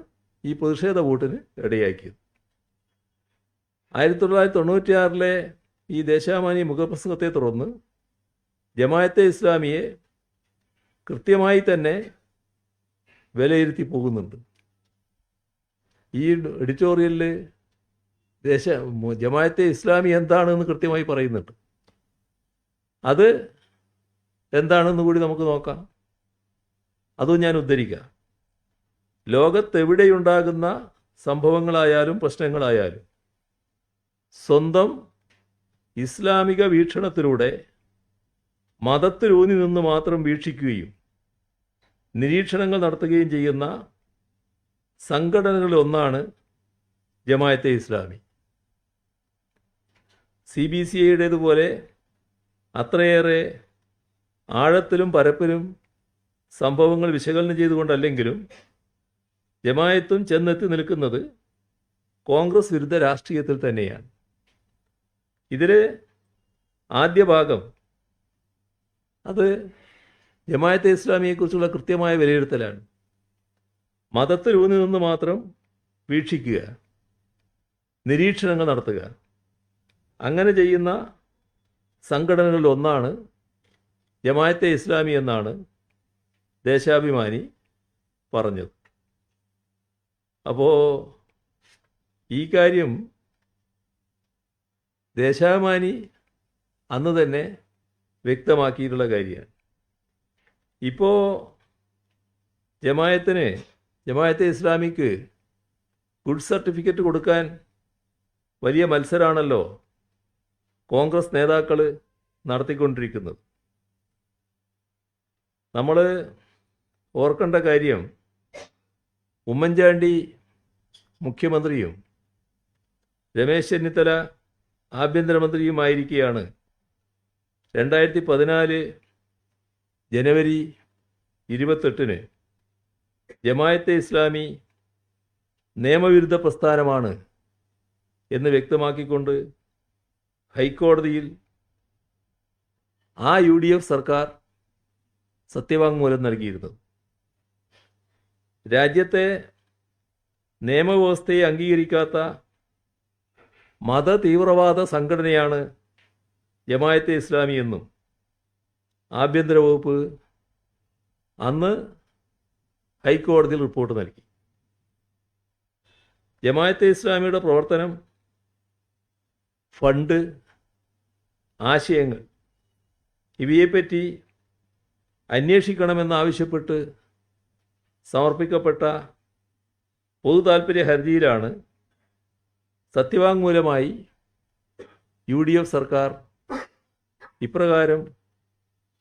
ഈ പ്രതിഷേധ വോട്ടിന് ഇടയാക്കിയത്. 1996 ഈ ദേശാഭിമാനി മുഖപ്രസംഗത്തെ തുടർന്ന് ജമായത്തെ ഇസ്ലാമിയെ കൃത്യമായി തന്നെ വിലയിരുത്തി പോകുന്നുണ്ട്. ഈ എഡിറ്റോറിയലിൽ ജമായത്തെ ഇസ്ലാമി എന്താണെന്ന് കൃത്യമായി പറയുന്നുണ്ട്. അത് എന്താണെന്ന് കൂടി നമുക്ക് നോക്കാം. അതും ഞാൻ ഉദ്ധരിക്കാം. ലോകത്തെവിടെയുണ്ടാകുന്ന സംഭവങ്ങളായാലും പ്രശ്നങ്ങളായാലും സ്വന്തം ഇസ്ലാമിക വീക്ഷണത്തിലൂടെ മതത്തിലൂന്നി നിന്ന് മാത്രം വീക്ഷിക്കുകയും നിരീക്ഷണങ്ങൾ നടത്തുകയും ചെയ്യുന്ന സംഘടനകളിൽ ഒന്നാണ് ജമാഅത്തെ ഇസ്ലാമി. CBCIയുടേതുപോലെ അത്രയേറെ ആഴത്തിലും പരപ്പിലും സംഭവങ്ങൾ വിശകലനം ചെയ്തുകൊണ്ടല്ലെങ്കിലും ജമാഅത്തും ചെന്നെത്തി നിൽക്കുന്നത് കോൺഗ്രസ് വിരുദ്ധ രാഷ്ട്രീയത്തിൽ തന്നെയാണ്. ഇതിൽ ആദ്യ ഭാഗം അത് ജമാഅത്തെ ഇസ്ലാമിയെക്കുറിച്ചുള്ള കൃത്യമായ വിലയിരുത്തലാണ്. മതത്തിലൂന്നി നിന്ന് മാത്രം വീക്ഷിക്കുക, നിരീക്ഷണങ്ങൾ നടത്തുക. അങ്ങനെ ചെയ്യുന്ന സംഘടനകളിൽ ഒന്നാണ് ജമാഅത്തെ ഇസ്ലാമി എന്നാണ് ദേശാഭിമാനി പറഞ്ഞത്. അപ്പോൾ ഈ കാര്യം ദേശാഭിമാനി അന്ന് തന്നെ വ്യക്തമാക്കിയിട്ടുള്ള കാര്യമാണ്. ഇപ്പോൾ ജമാഅത്തെ ഇസ്ലാമിക്ക് ഗുഡ് സർട്ടിഫിക്കറ്റ് കൊടുക്കാൻ വലിയ മത്സരമാണല്ലോ കോൺഗ്രസ് നേതാക്കൾ നടത്തിക്കൊണ്ടിരിക്കുന്നത്. നമ്മൾ ഓർക്കേണ്ട കാര്യം, ഉമ്മൻചാണ്ടി മുഖ്യമന്ത്രിയും രമേശ് ചെന്നിത്തല ആഭ്യന്തരമന്ത്രിയുമായിരിക്കെയാണ് 2014 ജനുവരി 28 ജമാഅത്തെ ഇസ്ലാമി നിയമവിരുദ്ധ പ്രസ്ഥാനമാണ് എന്ന് വ്യക്തമാക്കിക്കൊണ്ട് ഹൈക്കോടതിയിൽ ആ UDF സർക്കാർ സത്യവാങ്മൂലം നൽകിയിരുന്നത്. രാജ്യത്തെ നിയമവ്യവസ്ഥയെ അംഗീകരിക്കാത്ത മത തീവ്രവാദ സംഘടനയാണ് ജമാഅത്തെ ഇസ്ലാമി എന്നും ആഭ്യന്തര വകുപ്പ് അന്ന് ഹൈക്കോടതിയിൽ റിപ്പോർട്ട് നൽകി. ജമാഅത്തെ ഇസ്ലാമിയുടെ പ്രവർത്തനം, ഫണ്ട്, ആശയങ്ങൾ ഇവയെപ്പറ്റി അന്വേഷിക്കണമെന്നാവശ്യപ്പെട്ട് സമർപ്പിക്കപ്പെട്ട പൊതു താൽപ്പര്യ ഹർജിയിലാണ് സത്യവാങ്മൂലമായി UDF സർക്കാർ ഇപ്രകാരം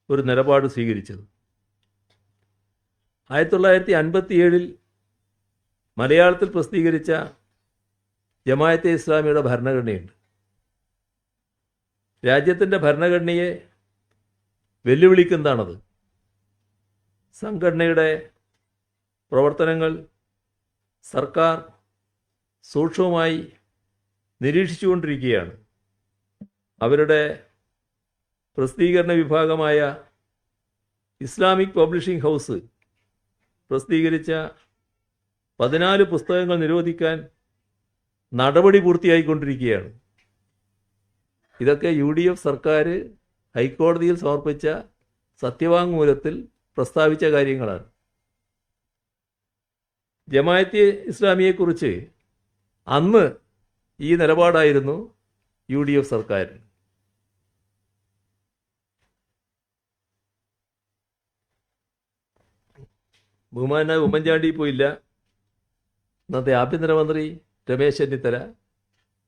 ഒരു നിലപാട് സ്വീകരിച്ചത്. 1957 മലയാളത്തിൽ പ്രസിദ്ധീകരിച്ച ജമാഅത്തെ ഇസ്ലാമിയുടെ ഭരണഘടനയുണ്ട്. രാജ്യത്തിൻ്റെ ഭരണഘടനയെ വെല്ലുവിളിക്കുന്നതാണത്. സംഘടനയുടെ പ്രവർത്തനങ്ങൾ സർക്കാർ സൂക്ഷ്മമായി നിരീക്ഷിച്ചുകൊണ്ടിരിക്കുകയാണ്. അവരുടെ പ്രസിദ്ധീകരണ വിഭാഗമായ ഇസ്ലാമിക് പബ്ലിഷിംഗ് ഹൗസ് പ്രസിദ്ധീകരിച്ച 14 പുസ്തകങ്ങൾ നിരോധിക്കാൻ നടപടി പൂർത്തിയായിക്കൊണ്ടിരിക്കുകയാണ്. ഇതൊക്കെ UDF സർക്കാർ ഹൈക്കോടതിയിൽ സമർപ്പിച്ച സത്യവാങ്മൂലത്തിൽ പ്രസ്താവിച്ച കാര്യങ്ങളാണ്. ജമാഅത്തെ ഇസ്ലാമിയെക്കുറിച്ച് അന്ന് ഈ നിലപാടായിരുന്നു UDF സർക്കാർ. ബഹുമാന ഉമ്മൻചാണ്ടി ഇപ്പോൾ ഇല്ല. ഇന്നത്തെ ആഭ്യന്തരമന്ത്രി രമേശ് ചെന്നിത്തല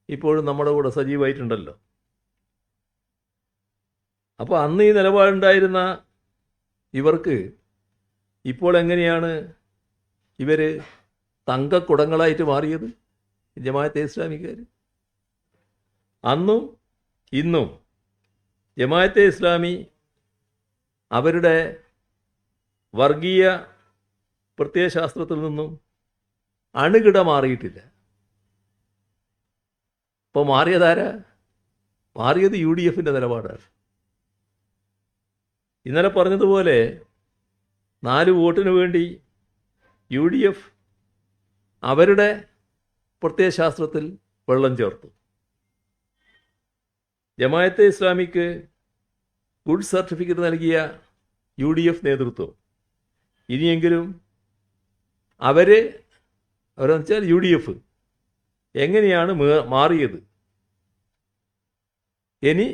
ഇപ്പോഴും നമ്മുടെ കൂടെ സജീവമായിട്ടുണ്ടല്ലോ. അപ്പോൾ അന്ന് ഈ നിലപാടുണ്ടായിരുന്ന ഇവർക്ക് ഇപ്പോൾ എങ്ങനെയാണ് ഇവർ തങ്കക്കുടങ്ങളായിട്ട് മാറിയത്? ജമാഅത്തെ ഇസ്ലാമിക്കാർ അന്നും ഇന്നും ജമാഅത്തെ ഇസ്ലാമി അവരുടെ വർഗീയ പ്രത്യയശാസ്ത്രത്തിൽ നിന്നും അണുകിട മാറിയിട്ടില്ല. ഇപ്പോൾ മാറിയതാരാ? മാറിയത് UDFൻ്റെ നിലപാടാണ്. ഇന്നലെ പറഞ്ഞതുപോലെ 4 വോട്ടിന് വേണ്ടി UDF അവരുടെ പ്രത്യയശാസ്ത്രത്തിൽ വെള്ളം ചേർത്തു. ജമാഅത്തെ ഇസ്ലാമിക്ക് ഗുഡ് സർട്ടിഫിക്കറ്റ് നൽകിയ UDF നേതൃത്വം ഇനിയെങ്കിലും അവരെന്ന് വെച്ചാൽ UDF എങ്ങനെയാണ് മാറിയത്? ഇനി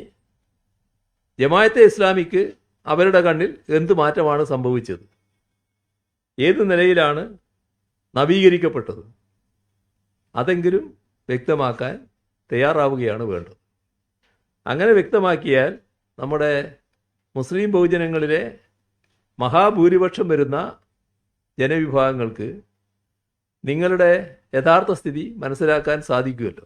ജമാഅത്തെ ഇസ്ലാമിക്ക് അവരുടെ കണ്ണിൽ എന്ത് മാറ്റമാണ് സംഭവിച്ചത്? ഏത് നിലയിലാണ് നവീകരിക്കപ്പെട്ടത്? അതെങ്കിലും വ്യക്തമാക്കാൻ തയ്യാറാവുകയാണ് വേണ്ടത്. അങ്ങനെ വ്യക്തമാക്കിയാൽ നമ്മുടെ മുസ്ലിം ബഹുജനങ്ങളിലെ മഹാഭൂരിപക്ഷം വരുന്ന ജനവിഭാഗങ്ങൾക്ക് നിങ്ങളുടെ യഥാർത്ഥ സ്ഥിതി മനസ്സിലാക്കാൻ സാധിക്കുമല്ലോ.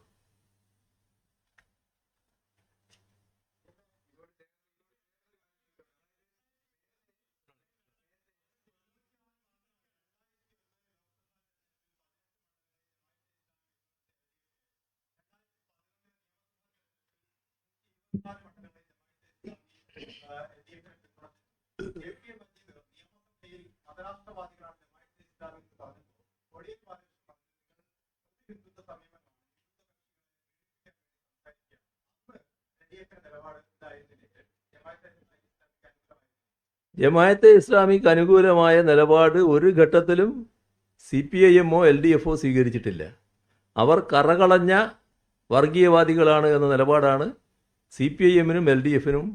ജമാഅത്തെ ഇസ്ലാമിക്ക് അനുകൂലമായ നിലപാട് ഒരു ഘട്ടത്തിലും CPIMO LDFO സ്വീകരിച്ചിട്ടില്ല. അവർ കറകളഞ്ഞ വർഗീയവാദികളാണ് എന്ന നിലപാടാണ് CPIMനും LDFനും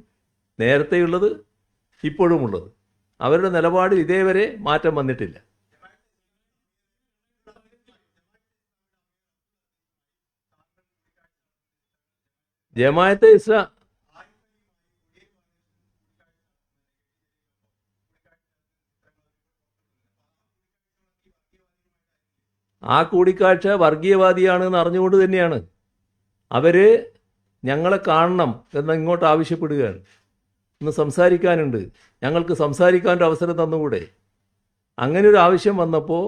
നേരത്തെയുള്ളത്, ഇപ്പോഴുമുള്ളത്. അവരുടെ നിലപാടിൽ ഇതേവരെ മാറ്റം വന്നിട്ടില്ല. ജമാഅത്തെ ഇസ്ലാം ആ കൂടിക്കാഴ്ച വർഗീയവാദിയാണെന്ന് അറിഞ്ഞുകൊണ്ട് തന്നെയാണ് അവർ ഞങ്ങളെ കാണണം എന്ന് ഇങ്ങോട്ട് ആവശ്യപ്പെടുകയാണ്. ഒന്ന് സംസാരിക്കാനുണ്ട്, ഞങ്ങൾക്ക് സംസാരിക്കാനൊരു അവസരം തന്നുകൂടെ? അങ്ങനെ ഒരു ആവശ്യം വന്നപ്പോൾ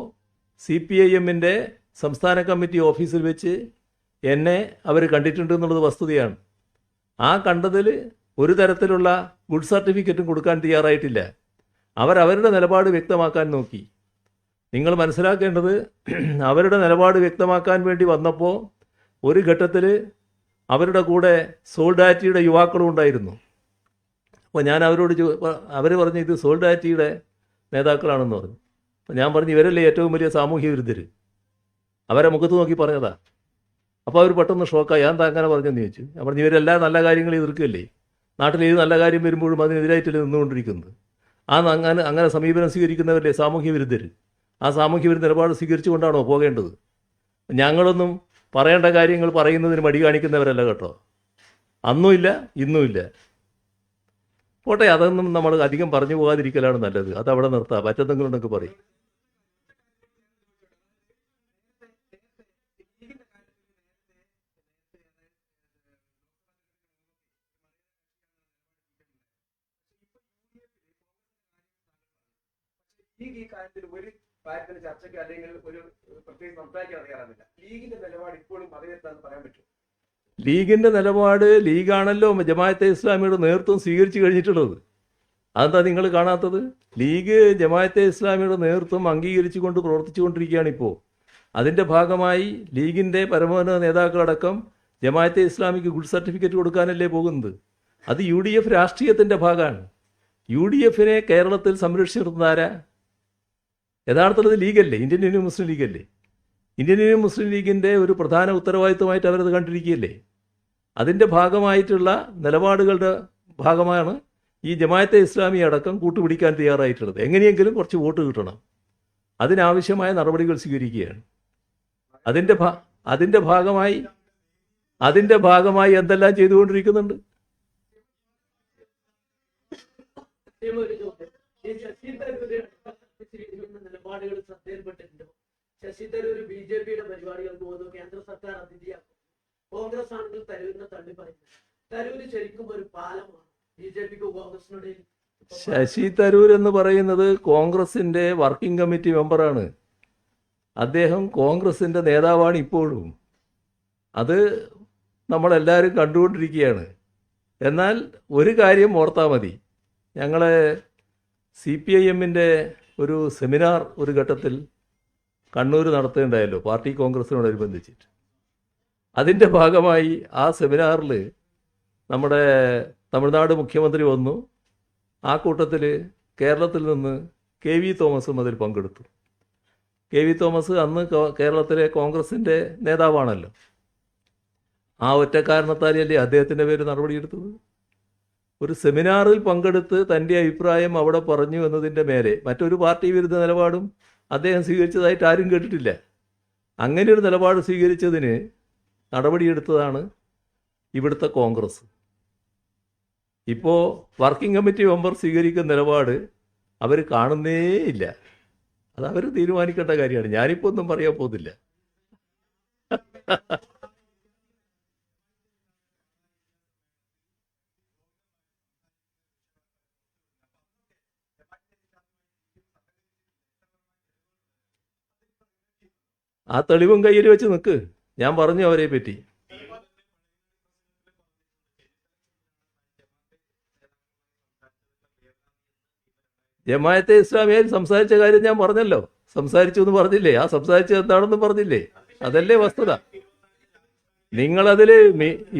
CPIMൻ്റെ സംസ്ഥാന കമ്മിറ്റി ഓഫീസിൽ വെച്ച് എന്നെ അവർ കണ്ടിട്ടുണ്ട് എന്നുള്ളത് വസ്തുതയാണ്. ആ കണ്ടതിൽ ഒരു തരത്തിലുള്ള ഗുഡ് സർട്ടിഫിക്കറ്റും കൊടുക്കാൻ തയ്യാറായിട്ടില്ല. അവരവരുടെ നിലപാട് വ്യക്തമാക്കാൻ നോക്കി. നിങ്ങൾ മനസ്സിലാക്കേണ്ടത്, അവരുടെ നിലപാട് വ്യക്തമാക്കാൻ വേണ്ടി വന്നപ്പോൾ ഒരു ഘട്ടത്തിൽ അവരുടെ കൂടെ സോൾഡാറ്റിയുടെ യുവാക്കളും ഉണ്ടായിരുന്നു. അപ്പോൾ ഞാൻ അവരോട് അവർ പറഞ്ഞു ഇത് സോൾഡാറ്റിയുടെ നേതാക്കളാണെന്ന് പറഞ്ഞു. അപ്പോൾ ഞാൻ പറഞ്ഞു ഇവരല്ലേ ഏറ്റവും വലിയ സാമൂഹ്യ വിരുദ്ധർ, അവരെ മുഖത്ത് നോക്കി പറഞ്ഞതാ. അപ്പോൾ അവർ പെട്ടെന്ന് ഷോക്കായി. ഞാൻ അങ്ങനെ പറഞ്ഞെന്ന് ചോദിച്ചു. ഞാൻ പറഞ്ഞു ഇവരെല്ലാം നല്ല കാര്യങ്ങൾ എതിർക്കല്ലേ, നാട്ടിൽ ഏത് നല്ല കാര്യം വരുമ്പോഴും അതിനെതിരായിട്ടല്ലേ നിന്നുകൊണ്ടിരിക്കുന്നത്. അങ്ങനെ സമീപനം സ്വീകരിക്കുന്നവരല്ലേ സാമൂഹ്യ വിരുദ്ധർ. ആ സാമൂഹ്യ വിരുദ്ധ നിലപാട് സ്വീകരിച്ചുകൊണ്ടാണോ പോകേണ്ടത്? ഞങ്ങളൊന്നും പറയേണ്ട കാര്യങ്ങൾ പറയുന്നതിന് മടി കാണിക്കുന്നവരല്ല കേട്ടോ. അന്നുമില്ല ഇന്നുമില്ല. പോട്ടെ, അതൊന്നും നമ്മൾ അധികം പറഞ്ഞു പോകാതിരിക്കലാണ് നല്ലത്. അതവിടെ നിർത്താം, പറ്റത്തെങ്കിലും ഉണ്ടെങ്കിൽ പറയും. ലീഗ് ഈ കാര്യത്തിൽ ഒരു കാര്യത്തിന് ചർച്ചയ്ക്ക് അല്ലെങ്കിൽ ഒരു പ്രത്യേകം സംസാരിക്കാൻ തയ്യാറാകുന്നില്ല. ലീഗിന്റെ നിലപാട് ഇപ്പോഴും മതേതരത്താണെന്ന് പറയാൻ പറ്റും. ലീഗിൻ്റെ നിലപാട് ലീഗാണല്ലോ ജമാഅത്തെ ഇസ്ലാമിയുടെ നേതൃത്വം സ്വീകരിച്ചു കഴിഞ്ഞിട്ടുള്ളത്. അതെന്താ നിങ്ങൾ കാണാത്തത്? ലീഗ് ജമാഅത്തെ ഇസ്ലാമിയുടെ നേതൃത്വം അംഗീകരിച്ചുകൊണ്ട് പ്രവർത്തിച്ചുകൊണ്ടിരിക്കുകയാണ് ഇപ്പോൾ. അതിൻ്റെ ഭാഗമായി ലീഗിൻ്റെ പരമോന്നത നേതാക്കളടക്കം ജമാഅത്തെ ഇസ്ലാമിക്ക് ഗുഡ് സർട്ടിഫിക്കറ്റ് കൊടുക്കാനല്ലേ പോകുന്നത്. അത് UDF രാഷ്ട്രീയത്തിൻ്റെ ഭാഗമാണ്. UDFനെ കേരളത്തിൽ സംരക്ഷിച്ചു നിർത്തുന്നതാരാ? യഥാർത്ഥത്തിൽ ലീഗല്ലേ, ഇന്ത്യൻ യൂണിയൻ മുസ്ലിം ലീഗല്ലേ. ഇന്ത്യൻ യൂണിയൻ മുസ്ലിം ലീഗിൻ്റെ ഒരു പ്രധാന ഉത്തരവാദിത്വമായിട്ട് അവരത് കണ്ടിരിക്കുകയല്ലേ. അതിൻ്റെ ഭാഗമായിട്ടുള്ള നിലപാടുകളുടെ ഭാഗമാണ് ഈ ജമാഅത്തെ ഇസ്ലാമി അടക്കം കൂട്ടുപിടിക്കാൻ തയ്യാറായിട്ടുള്ളത്. എങ്ങനെയെങ്കിലും കുറച്ച് വോട്ട് കിട്ടണം, അതിനാവശ്യമായ നടപടികൾ സ്വീകരിക്കുകയാണ്. അതിൻ്റെ ഭാഗമായി എന്തെല്ലാം ചെയ്തുകൊണ്ടിരിക്കുന്നുണ്ട്. നിലപാടുകൾ ശ്രദ്ധയിൽപ്പെട്ടിട്ടുണ്ട്. ശശി തരൂർ BJPയുടെ പരിപാടികൾക്ക് പോകുന്നു, കേന്ദ്ര സർക്കാർ അതിഥിയാക്കും. കോൺഗ്രസ് ആണെങ്കിൽ തരൂരിനെ തള്ളി പറയുന്നു. തരൂര് ശരിക്കും ഒരു പാലമാണ് BJPക്ക് കോൺഗ്രസിനിടയിൽ. ശശി തരൂർ എന്ന് പറയുന്നത് കോൺഗ്രസിൻ്റെ വർക്കിംഗ് കമ്മിറ്റി മെമ്പറാണ്. അദ്ദേഹം കോൺഗ്രസിൻ്റെ നേതാവാണ് ഇപ്പോഴും. അത് നമ്മളെല്ലാവരും കണ്ടുകൊണ്ടിരിക്കുകയാണ്. എന്നാൽ ഒരു കാര്യം ഓർത്താൽ മതി, ഞങ്ങളെ CPIMൻ്റെ ഒരു സെമിനാർ ഒരു ഘട്ടത്തിൽ കണ്ണൂർ നടത്തുകയുണ്ടായല്ലോ, പാർട്ടി കോൺഗ്രസിനോടനുബന്ധിച്ചിട്ട്. അതിൻ്റെ ഭാഗമായി ആ സെമിനാറിൽ നമ്മുടെ തമിഴ്നാട് മുഖ്യമന്ത്രി വന്നു. ആ കൂട്ടത്തിൽ കേരളത്തിൽ നിന്ന് KV തോമസും അതിൽ പങ്കെടുത്തു. KV തോമസ് അന്ന് കേരളത്തിലെ കോൺഗ്രസിൻ്റെ നേതാവാണല്ലോ. ആ ഒറ്റ കാരണത്താലല്ലേ അദ്ദേഹത്തിൻ്റെ പേര് നടപടിയെടുത്തത്. ഒരു സെമിനാറിൽ പങ്കെടുത്ത് തൻ്റെ അഭിപ്രായം അവിടെ പറഞ്ഞു എന്നതിൻ്റെ മേലെ മറ്റൊരു പാർട്ടി വിരുദ്ധ നിലപാടും അദ്ദേഹം സ്വീകരിച്ചതായിട്ട് ആരും കേട്ടിട്ടില്ല. അങ്ങനെ ഒരു നിലപാട് സ്വീകരിച്ചതിന് നടപടിയെടുത്തതാണ് ഇവിടുത്തെ കോൺഗ്രസ്. ഇപ്പോൾ വർക്കിംഗ് കമ്മിറ്റി മെമ്പർ സ്വീകരിക്കുന്ന നിലപാട് അവർ കാണുന്നേ ഇല്ല. അത് അവർ തീരുമാനിക്കേണ്ട കാര്യമാണ്. ഞാനിപ്പോൾ ഒന്നും പറയാൻ പോകുന്നില്ല. ആ തെളിവും കയ്യിൽ വെച്ച് നിൽക്ക്. ഞാൻ പറഞ്ഞു അവരെ പറ്റി. ജമാഅത്തെ ഇസ്ലാമിയിൽ സംസാരിച്ച കാര്യം ഞാൻ പറഞ്ഞല്ലോ. സംസാരിച്ചു എന്ന് പറഞ്ഞില്ലേ? ആ സംസാരിച്ചത് എന്താണെന്നും പറഞ്ഞില്ലേ? അതല്ലേ വസ്തുത. നിങ്ങളതിൽ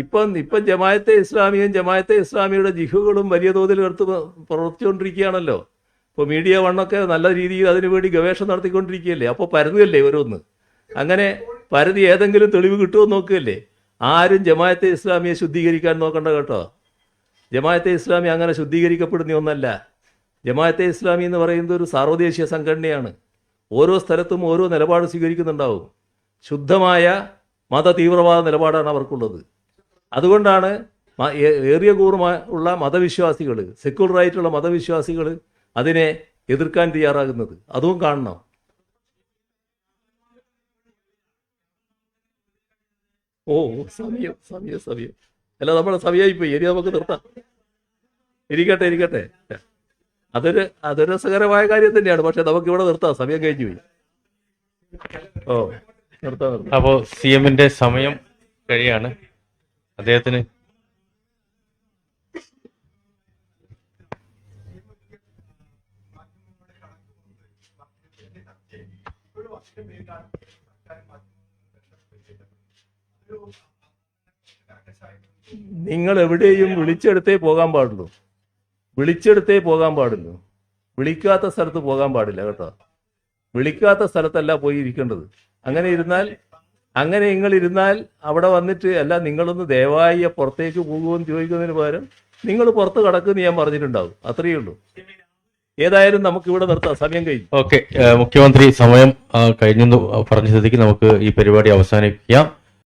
ഇപ്പം ജമാഅത്തെ ഇസ്ലാമിയുടെ ജിഹുകളും വലിയ തോതിൽ എടുത്ത് പ്രവർത്തിച്ചുകൊണ്ടിരിക്കുകയാണല്ലോ. ഇപ്പോൾ മീഡിയ വണ്ണൊക്കെ നല്ല രീതിയിൽ അതിനുവേണ്ടി ഗവേഷണം നടത്തിക്കൊണ്ടിരിക്കുകയല്ലേ. അപ്പോൾ പരതുകയല്ലേ ഓരോന്ന്. അങ്ങനെ പരതി ഏതെങ്കിലും തെളിവ് കിട്ടുമോ നോക്കുകയല്ലേ. ആരും ജമാഅത്തെ ഇസ്ലാമിയെ ശുദ്ധീകരിക്കാൻ നോക്കണ്ട കേട്ടോ. ജമാഅത്തെ ഇസ്ലാമി അങ്ങനെ ശുദ്ധീകരിക്കപ്പെടുന്ന ഒന്നല്ല. ജമാഅത്തെ ഇസ്ലാമി എന്ന് പറയുന്നത് ഒരു സാർവദേശീയ സംഘടനയാണ്. ഓരോ സ്ഥലത്തും ഓരോ നിലപാട് സ്വീകരിക്കുന്നുണ്ടാവും. ശുദ്ധമായ മത തീവ്രവാദ നിലപാടാണ് അവർക്കുള്ളത്. അതുകൊണ്ടാണ് ഏറിയ കൂറുള്ള മതവിശ്വാസികൾ, സെക്യുലറായിട്ടുള്ള മതവിശ്വാസികൾ അതിനെ എതിർക്കാൻ തയ്യാറാകുന്നത്. അതും കാണണം. ഓ സമയം സമയം സമയം അല്ല, നമ്മളെ സമയമായിപ്പോയി. ഇനി നമുക്ക് നിർത്താം. ഇരിക്കട്ടെ. അതൊരു രസകരമായ കാര്യം തന്നെയാണ്. പക്ഷെ നമുക്കിവിടെ നിർത്താം. സമയം കഴിഞ്ഞു പോയി. ഓ നിർത്താം. അപ്പോൾ CM-ന്റെ സമയം കഴിയാണ്. അദ്ദേഹത്തിന് നിങ്ങൾ എവിടെയും വിളിച്ചെടുത്തേ പോകാൻ പാടുള്ളൂ. വിളിക്കാത്ത സ്ഥലത്ത് പോകാൻ പാടില്ല കേട്ടോ. വിളിക്കാത്ത സ്ഥലത്തല്ല പോയി ഇരിക്കേണ്ടത്. അങ്ങനെ നിങ്ങൾ ഇരുന്നാൽ അവിടെ വന്നിട്ട് അല്ല, നിങ്ങളൊന്ന് ദയവായി പുറത്തേക്ക് പോകുമെന്ന് ചോദിക്കുന്നതിന് പകരം നിങ്ങൾ പുറത്ത് കടക്കുമെന്ന് ഞാൻ പറഞ്ഞിട്ടുണ്ടാവും. അത്രയേ ഉള്ളൂ. ഏതായാലും നമുക്ക് ഇവിടെ നിർത്താം. സമയം കഴിഞ്ഞു. ഓക്കെ, മുഖ്യമന്ത്രി സമയം കഴിഞ്ഞെന്ന് പറഞ്ഞ സ്ഥിതിക്ക് നമുക്ക് ഈ പരിപാടി അവസാനിപ്പിക്കാം.